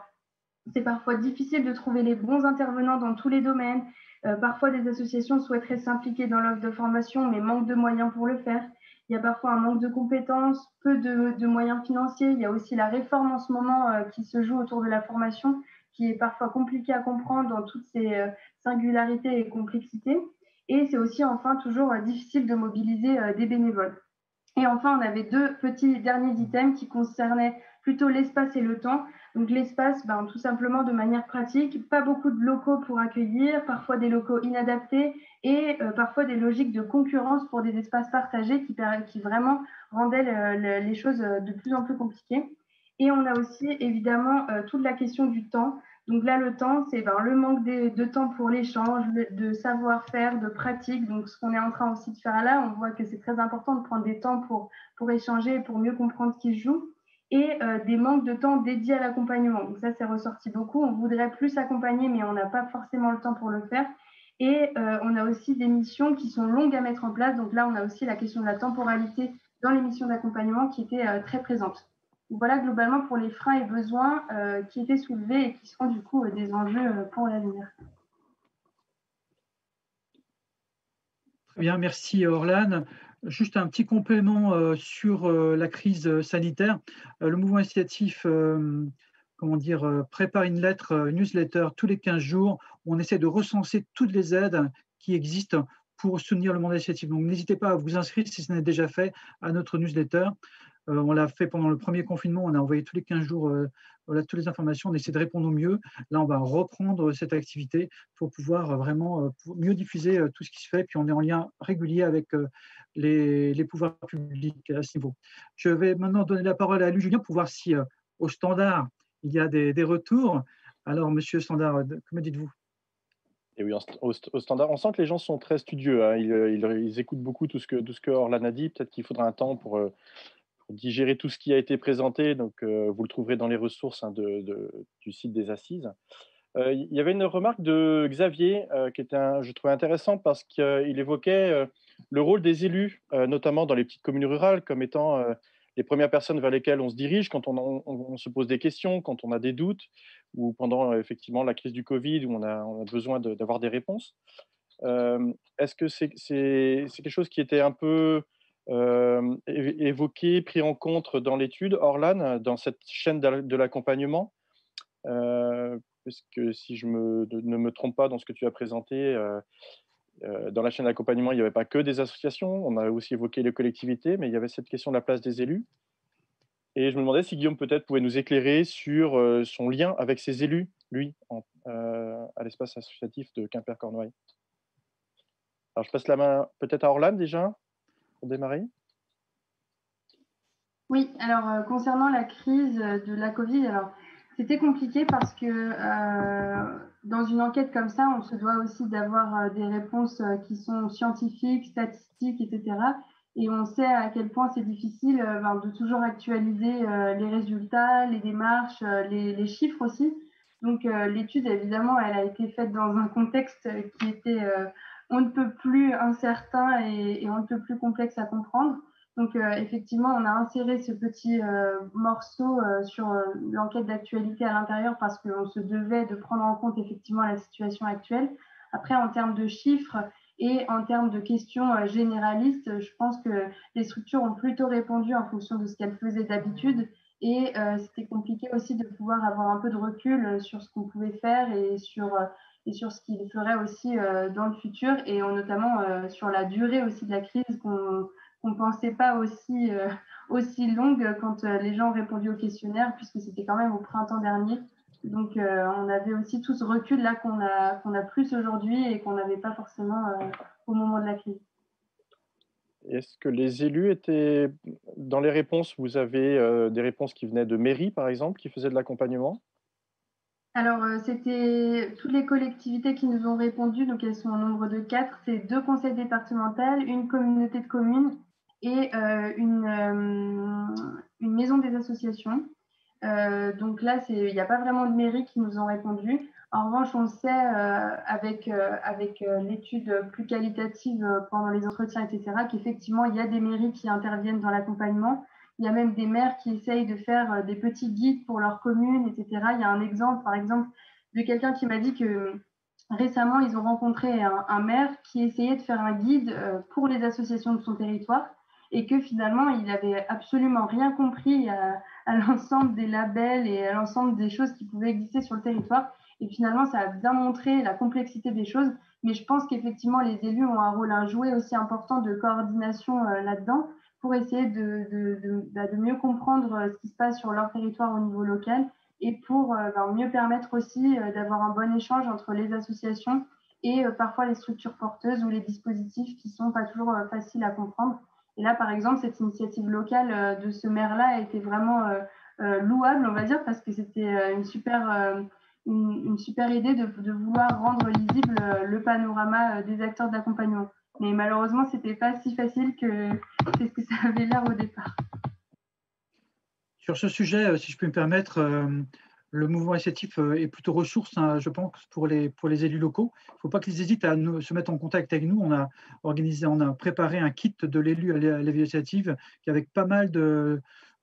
c'est parfois difficile de trouver les bons intervenants dans tous les domaines. Parfois, des associations souhaiteraient s'impliquer dans l'offre de formation, mais manquent de moyens pour le faire. Il y a parfois un manque de compétences, peu de moyens financiers. Il y a aussi la réforme en ce moment qui se joue autour de la formation, qui est parfois compliquée à comprendre dans toutes ses singularités et complexités. Et c'est aussi enfin toujours difficile de mobiliser des bénévoles. Et enfin, on avait 2 petits derniers items qui concernaient plutôt l'espace et le temps. Donc l'espace, tout simplement de manière pratique, pas beaucoup de locaux pour accueillir, parfois des locaux inadaptés et parfois des logiques de concurrence pour des espaces partagés qui vraiment rendaient les choses de plus en plus compliquées. Et on a aussi évidemment toute la question du temps. Donc là, le temps, c'est le manque de temps pour l'échange, de savoir-faire, de pratique. Donc ce qu'on est en train aussi de faire là, on voit que c'est très important de prendre des temps pour échanger, pour mieux comprendre ce qui se joue. Et des manques de temps dédiés à l'accompagnement. Donc ça, c'est ressorti beaucoup. On voudrait plus accompagner, mais on n'a pas forcément le temps pour le faire. Et on a aussi des missions qui sont longues à mettre en place. Donc là, on a aussi la question de la temporalité dans les missions d'accompagnement qui était très présente. Donc voilà globalement pour les freins et besoins qui étaient soulevés et qui seront du coup des enjeux pour l'avenir. Très bien, merci Orlane. Juste un petit complément sur la crise sanitaire. Le mouvement associatif prépare une lettre, une newsletter tous les 15 jours. On essaie de recenser toutes les aides qui existent pour soutenir le monde associatif. Donc n'hésitez pas à vous inscrire si ce n'est déjà fait à notre newsletter. On l'a fait pendant le premier confinement, on a envoyé tous les 15 jours toutes les informations, on essaie de répondre au mieux. Là, on va reprendre cette activité pour pouvoir vraiment mieux diffuser tout ce qui se fait. Puis on est en lien régulier avec les pouvoirs publics à ce niveau. Je vais maintenant donner la parole à Louis Julien pour voir si au standard, il y a des retours. Alors, monsieur Standard, que me dites-vous? Et oui, au standard, on sent que les gens sont très studieux, hein. Ils écoutent beaucoup tout ce que Orlan a dit. Peut-être qu'il faudra un temps pour digérer tout ce qui a été présenté. Donc, vous le trouverez dans les ressources, hein, du site des Assises. Il y avait une remarque de Xavier qui était, je trouvais intéressant parce qu'il évoquait le rôle des élus, notamment dans les petites communes rurales, comme étant les premières personnes vers lesquelles on se dirige quand on se pose des questions, quand on a des doutes, ou pendant effectivement la crise du Covid, où on a besoin d'avoir des réponses. Est-ce que c'est quelque chose qui était un peu évoqué, pris en compte dans l'étude, Orlan, dans cette chaîne de l'accompagnement? Parce que si je ne me trompe pas dans ce que tu as présenté, dans la chaîne d'accompagnement, il n'y avait pas que des associations, on a aussi évoqué les collectivités, mais il y avait cette question de la place des élus. Et je me demandais si Guillaume peut-être pouvait nous éclairer sur son lien avec ses élus, lui, à l'espace associatif de Quimper-Cornouailles. Alors je passe la main peut-être à Orlan déjà, pour démarrer. Oui, alors concernant la crise de la Covid, alors c'était compliqué parce que dans une enquête comme ça, on se doit aussi d'avoir des réponses qui sont scientifiques, statistiques, etc. Et on sait à quel point c'est difficile de toujours actualiser les résultats, les démarches, les chiffres aussi. Donc l'étude, évidemment, elle a été faite dans un contexte qui était on ne peut plus incertain et on ne peut plus complexe à comprendre. Donc, effectivement, on a inséré ce petit morceau sur l'enquête d'actualité à l'intérieur parce qu'on se devait de prendre en compte effectivement la situation actuelle. Après, en termes de chiffres et en termes de questions généralistes, je pense que les structures ont plutôt répondu en fonction de ce qu'elles faisaient d'habitude. Et c'était compliqué aussi de pouvoir avoir un peu de recul sur ce qu'on pouvait faire et sur ce qu'ils feraient aussi dans le futur et notamment sur la durée aussi de la crise qu'on ne pensait pas aussi longue quand les gens ont répondu au questionnaire, puisque c'était quand même au printemps dernier. Donc, on avait aussi tout ce recul là qu'on a plus aujourd'hui et qu'on n'avait pas forcément au moment de la crise. Est-ce que les élus étaient dans les réponses? Vous avez des réponses qui venaient de mairies, par exemple, qui faisaient de l'accompagnement? Alors, c'était toutes les collectivités qui nous ont répondu, donc elles sont au nombre de 4. C'est 2 conseils départementaux, une communauté de communes et une maison des associations. Donc là, il n'y a pas vraiment de mairies qui nous ont répondu. En revanche, on sait avec l'étude plus qualitative pendant les entretiens, etc., qu'effectivement, il y a des mairies qui interviennent dans l'accompagnement. Il y a même des maires qui essayent de faire des petits guides pour leur commune, etc. Il y a un exemple, par exemple, de quelqu'un qui m'a dit que récemment, ils ont rencontré un maire qui essayait de faire un guide pour les associations de son territoire et que finalement, il n'avait absolument rien compris à l'ensemble des labels et à l'ensemble des choses qui pouvaient exister sur le territoire. Et finalement, ça a bien montré la complexité des choses. Mais je pense qu'effectivement, les élus ont un rôle à jouer aussi important de coordination là-dedans pour essayer de mieux comprendre ce qui se passe sur leur territoire au niveau local et pour mieux permettre aussi d'avoir un bon échange entre les associations et parfois les structures porteuses ou les dispositifs qui ne sont pas toujours faciles à comprendre. Et là, par exemple, cette initiative locale de ce maire-là a été vraiment louable, on va dire, parce que c'était une super idée de vouloir rendre lisible le panorama des acteurs d'accompagnement. Mais malheureusement, ce n'était pas si facile que c'est ce que ça avait l'air au départ. Sur ce sujet, si je peux me permettre, le mouvement associatif est plutôt ressource, hein, je pense, pour les élus locaux. Il ne faut pas qu'ils hésitent à se mettre en contact avec nous. On a préparé un kit de l'élu à la vie associative avec pas mal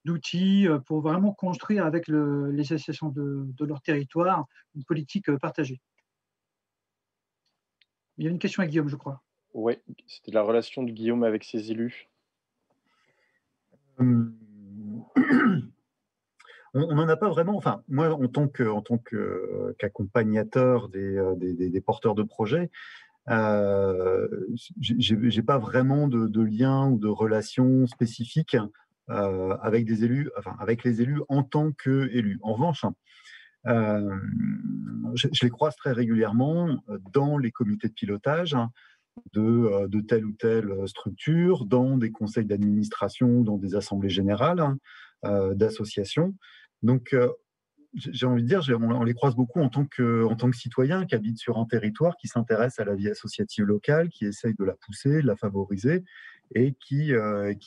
d'outils pour vraiment construire avec les associations de leur territoire une politique partagée. Il y a une question à Guillaume, je crois. Oui, c'était la relation de Guillaume avec ses élus. On n'en a pas vraiment. Enfin, moi, en tant qu'accompagnateur des porteurs de projets, j'ai pas vraiment de lien ou de relation spécifique avec des élus, enfin avec les élus en tant qu'élus. En revanche, je les croise très régulièrement dans les comités de pilotage de telle ou telle structure, dans des conseils d'administration, dans des assemblées générales d'associations. Donc, j'ai envie de dire, on les croise beaucoup en tant que citoyens qui habitent sur un territoire, qui s'intéressent à la vie associative locale, qui essayent de la pousser, de la favoriser et qui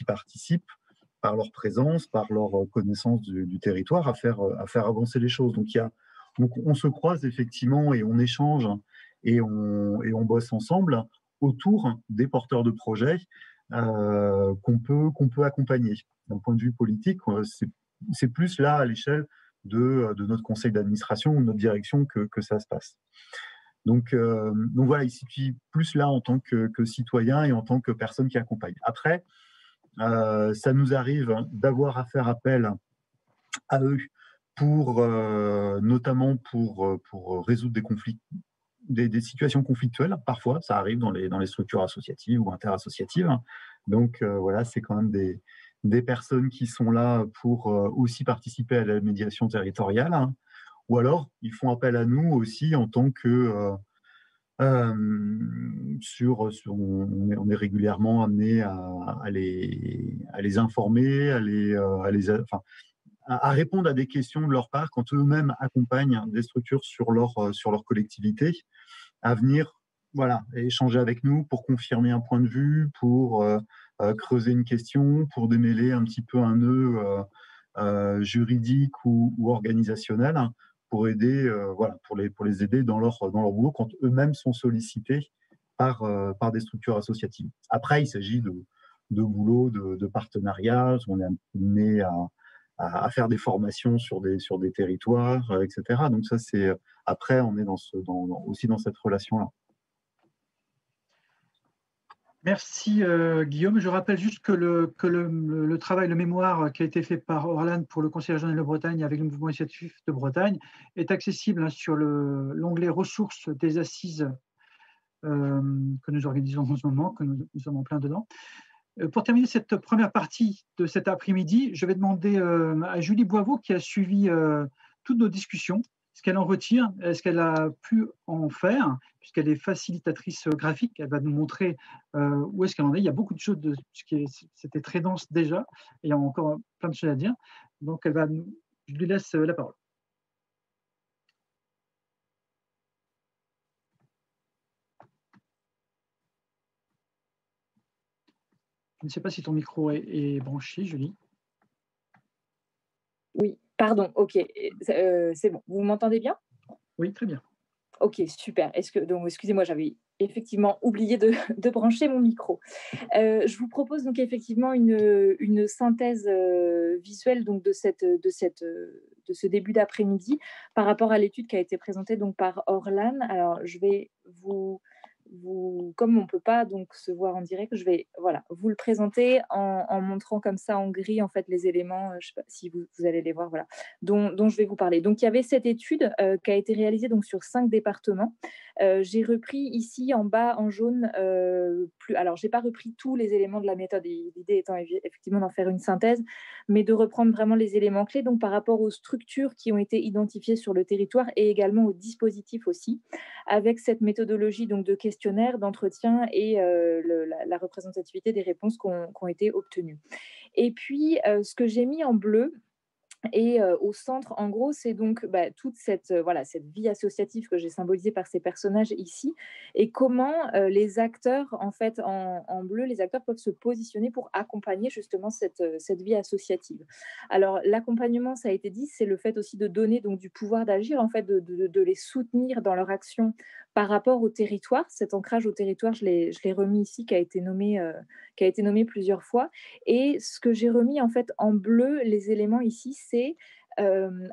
participent par leur présence, par leur connaissance du territoire à faire avancer les choses. Donc on se croise effectivement et on échange et on bosse ensemble autour des porteurs de projets qu'on peut accompagner. D'un point de vue politique, c'est plus là à l'échelle de notre conseil d'administration ou de notre direction que ça se passe. Donc voilà, il suffit plus là en tant que citoyen et en tant que personne qui accompagne. Après, ça nous arrive d'avoir à faire appel à eux notamment pour résoudre des conflits, des situations conflictuelles. Parfois, ça arrive dans les structures associatives ou interassociatives. Donc voilà, c'est quand même des personnes qui sont là pour aussi participer à la médiation territoriale. Ou alors, ils font appel à nous aussi en tant que... on est régulièrement amené à les informer, à répondre à des questions de leur part quand eux-mêmes accompagnent des structures sur leur collectivité, à venir échanger avec nous pour confirmer un point de vue, pour creuser une question, pour démêler un petit peu un nœud juridique ou organisationnel, pour aider, pour les aider dans leur boulot quand eux-mêmes sont sollicités par des structures associatives. Après, il s'agit de boulot, de partenariat. On est amené à faire des formations sur des territoires, etc. Donc ça, après, on est aussi dans cette relation-là. Merci Guillaume. Je rappelle juste que le travail, le mémoire qui a été fait par Orlan pour le Conseil régional de Bretagne avec le mouvement associatif de Bretagne est accessible sur l'onglet ressources des assises que nous organisons en ce moment, que nous sommes en plein dedans. Pour terminer cette première partie de cet après-midi, je vais demander à Julie Boivot, qui a suivi toutes nos discussions, ce qu'elle en retire, ce qu'elle a pu en faire, puisqu'elle est facilitatrice graphique. Elle va nous montrer où est-ce qu'elle en est. Il y a beaucoup de choses, c'était très dense déjà, et il y a encore plein de choses à dire. Donc, je lui laisse la parole. Je ne sais pas si ton micro est branché, Julie. Oui, pardon, ok, c'est bon. Vous m'entendez bien? Oui, très bien. Ok, super. Donc, excusez-moi, j'avais effectivement oublié de brancher mon micro. Je vous propose donc effectivement une synthèse visuelle donc de ce début d'après-midi par rapport à l'étude qui a été présentée donc par Orlan. Alors, je vais comme on ne peut pas donc se voir en direct, je vais vous le présenter en montrant comme ça en gris en fait les éléments, je ne sais pas si vous allez les voir, dont je vais vous parler. Donc il y avait cette étude qui a été réalisée donc sur 5 départements. J'ai repris ici en bas en jaune, alors j'ai pas repris tous les éléments de la méthode, l'idée étant effectivement d'en faire une synthèse, mais de reprendre vraiment les éléments clés donc par rapport aux structures qui ont été identifiées sur le territoire et également aux dispositifs aussi, avec cette méthodologie donc de questionnaire, d'entretien et la représentativité des réponses qui ont été obtenues. Et puis, ce que j'ai mis en bleu, et au centre, en gros, c'est donc toute cette vie associative que j'ai symbolisée par ces personnages ici, et comment les acteurs, en fait, en bleu, les acteurs peuvent se positionner pour accompagner justement cette vie associative. Alors, l'accompagnement, ça a été dit, c'est le fait aussi de donner donc du pouvoir d'agir, en fait, de les soutenir dans leur action par rapport au territoire. Cet ancrage au territoire, je l'ai remis ici, qui a été nommé plusieurs fois. Et ce que j'ai remis en fait en bleu, les éléments ici, c'est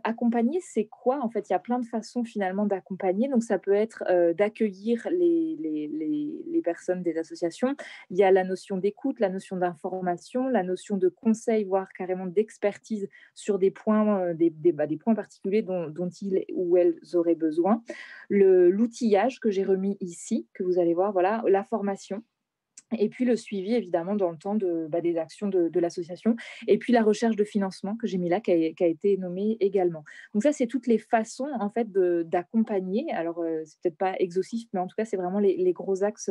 accompagner, c'est quoi? En fait, il y a plein de façons finalement d'accompagner. Donc, ça peut être d'accueillir les personnes des associations. Il y a la notion d'écoute, la notion d'information, la notion de conseil, voire carrément d'expertise sur des points, des points particuliers dont ils ou elles auraient besoin. L'outillage que j'ai remis ici, que vous allez voir, la formation. Et puis le suivi, évidemment, dans le temps des actions de l'association. Et puis la recherche de financement que j'ai mis là, qui a été nommée également. Donc ça, c'est toutes les façons, en fait, d'accompagner. Alors, c'est peut-être pas exhaustif, mais en tout cas, c'est vraiment les gros axes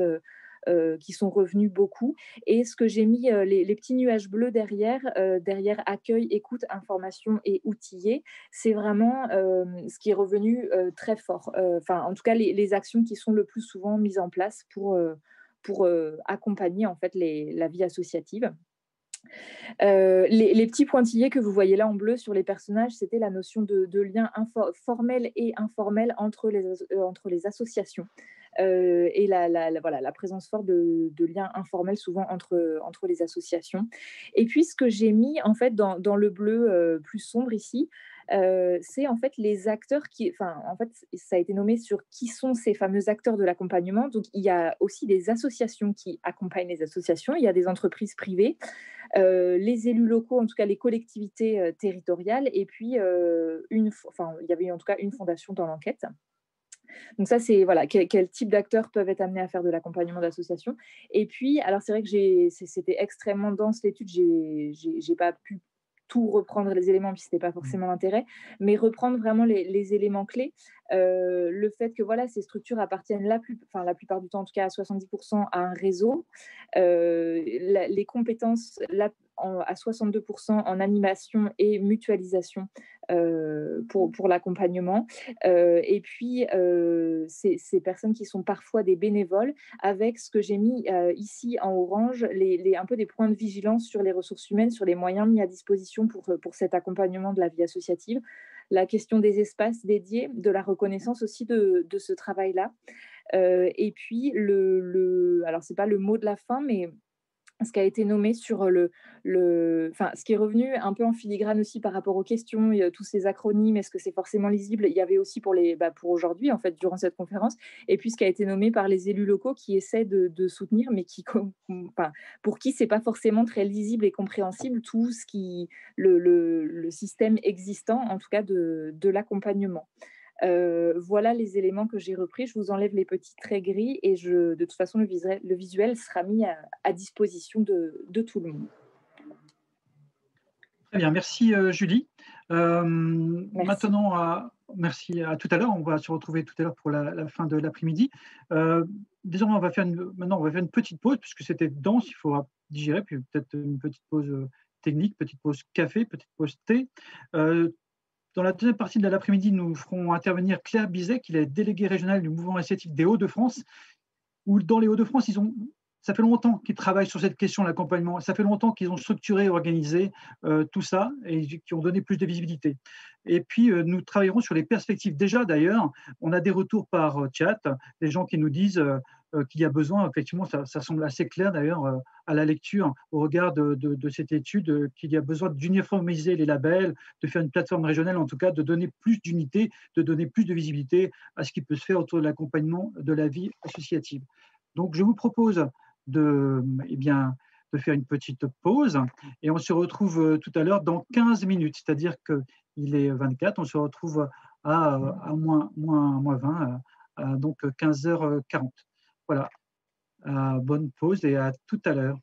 qui sont revenus beaucoup. Et ce que j'ai mis, les petits nuages bleus derrière accueil, écoute, information et outiller, c'est vraiment ce qui est revenu très fort. En tout cas, les actions qui sont le plus souvent mises en place pour accompagner en fait la vie associative. Les petits pointillés que vous voyez là en bleu sur les personnages, c'était la notion de lien formel et informel entre les associations. Et la présence forte de liens informels souvent entre les associations. Et puis ce que j'ai mis en fait dans le bleu plus sombre ici, c'est en fait les acteurs en fait ça a été nommé sur qui sont ces fameux acteurs de l'accompagnement. Donc il y a aussi des associations qui accompagnent les associations, il y a des entreprises privées, les élus locaux, en tout cas les collectivités territoriales, et puis il y avait en tout cas une fondation dans l'enquête. Donc ça, c'est voilà, quel type d'acteurs peuvent être amenés à faire de l'accompagnement d'associations. Et puis, alors c'est vrai que c'était extrêmement dense l'étude, j'ai pas pu tout reprendre les éléments, puis ce n'était pas forcément l'intérêt, mais reprendre vraiment les éléments clés. Le fait que voilà, ces structures appartiennent la plupart du temps, en tout cas à 70%, à un réseau. Les compétences à 62% en animation et mutualisation pour l'accompagnement. Et puis, ces personnes qui sont parfois des bénévoles, avec ce que j'ai mis ici en orange, un peu des points de vigilance sur les ressources humaines, sur les moyens mis à disposition pour cet accompagnement de la vie associative, la question des espaces dédiés, de la reconnaissance aussi de ce travail-là. Et puis, alors ce n'est pas le mot de la fin, mais ce qui a été nommé sur ce qui est revenu un peu en filigrane aussi par rapport aux questions, tous ces acronymes, est-ce que c'est forcément lisible? Il y avait aussi pour aujourd'hui, en fait, durant cette conférence, et puis ce qui a été nommé par les élus locaux qui essaient de soutenir, mais pour qui c'est pas forcément très lisible et compréhensible, tout ce qui, le système existant, en tout cas de l'accompagnement. Voilà les éléments que j'ai repris. Je vous enlève les petits traits gris et de toute façon, le visuel sera mis à disposition de tout le monde. Très bien, merci Julie. Merci. Maintenant, merci à tout à l'heure. On va se retrouver tout à l'heure pour la fin de l'après-midi. Désormais, maintenant, on va faire une petite pause puisque c'était dense, il faudra digérer, puis peut-être une petite pause technique, petite pause café, petite pause thé. Dans la deuxième partie de l'après-midi, nous ferons intervenir Claire Bizet, qui est déléguée régionale du mouvement associatif des Hauts-de-France, où dans les Hauts-de-France, ça fait longtemps qu'ils travaillent sur cette question de l'accompagnement. Ça fait longtemps qu'ils ont structuré, organisé tout ça et qui ont donné plus de visibilité. Et puis, nous travaillerons sur les perspectives. Déjà, d'ailleurs, on a des retours par chat, des gens qui nous disent qu'il y a besoin, effectivement, ça semble assez clair d'ailleurs à la lecture, au regard de cette étude, qu'il y a besoin d'uniformiser les labels, de faire une plateforme régionale, en tout cas, de donner plus d'unité, de donner plus de visibilité à ce qui peut se faire autour de l'accompagnement de la vie associative. Donc, je vous propose de faire une petite pause et on se retrouve tout à l'heure dans 15 minutes, c'est-à-dire qu'il est 24, on se retrouve à moins 20, donc 15h40. Voilà, bonne pause et à tout à l'heure.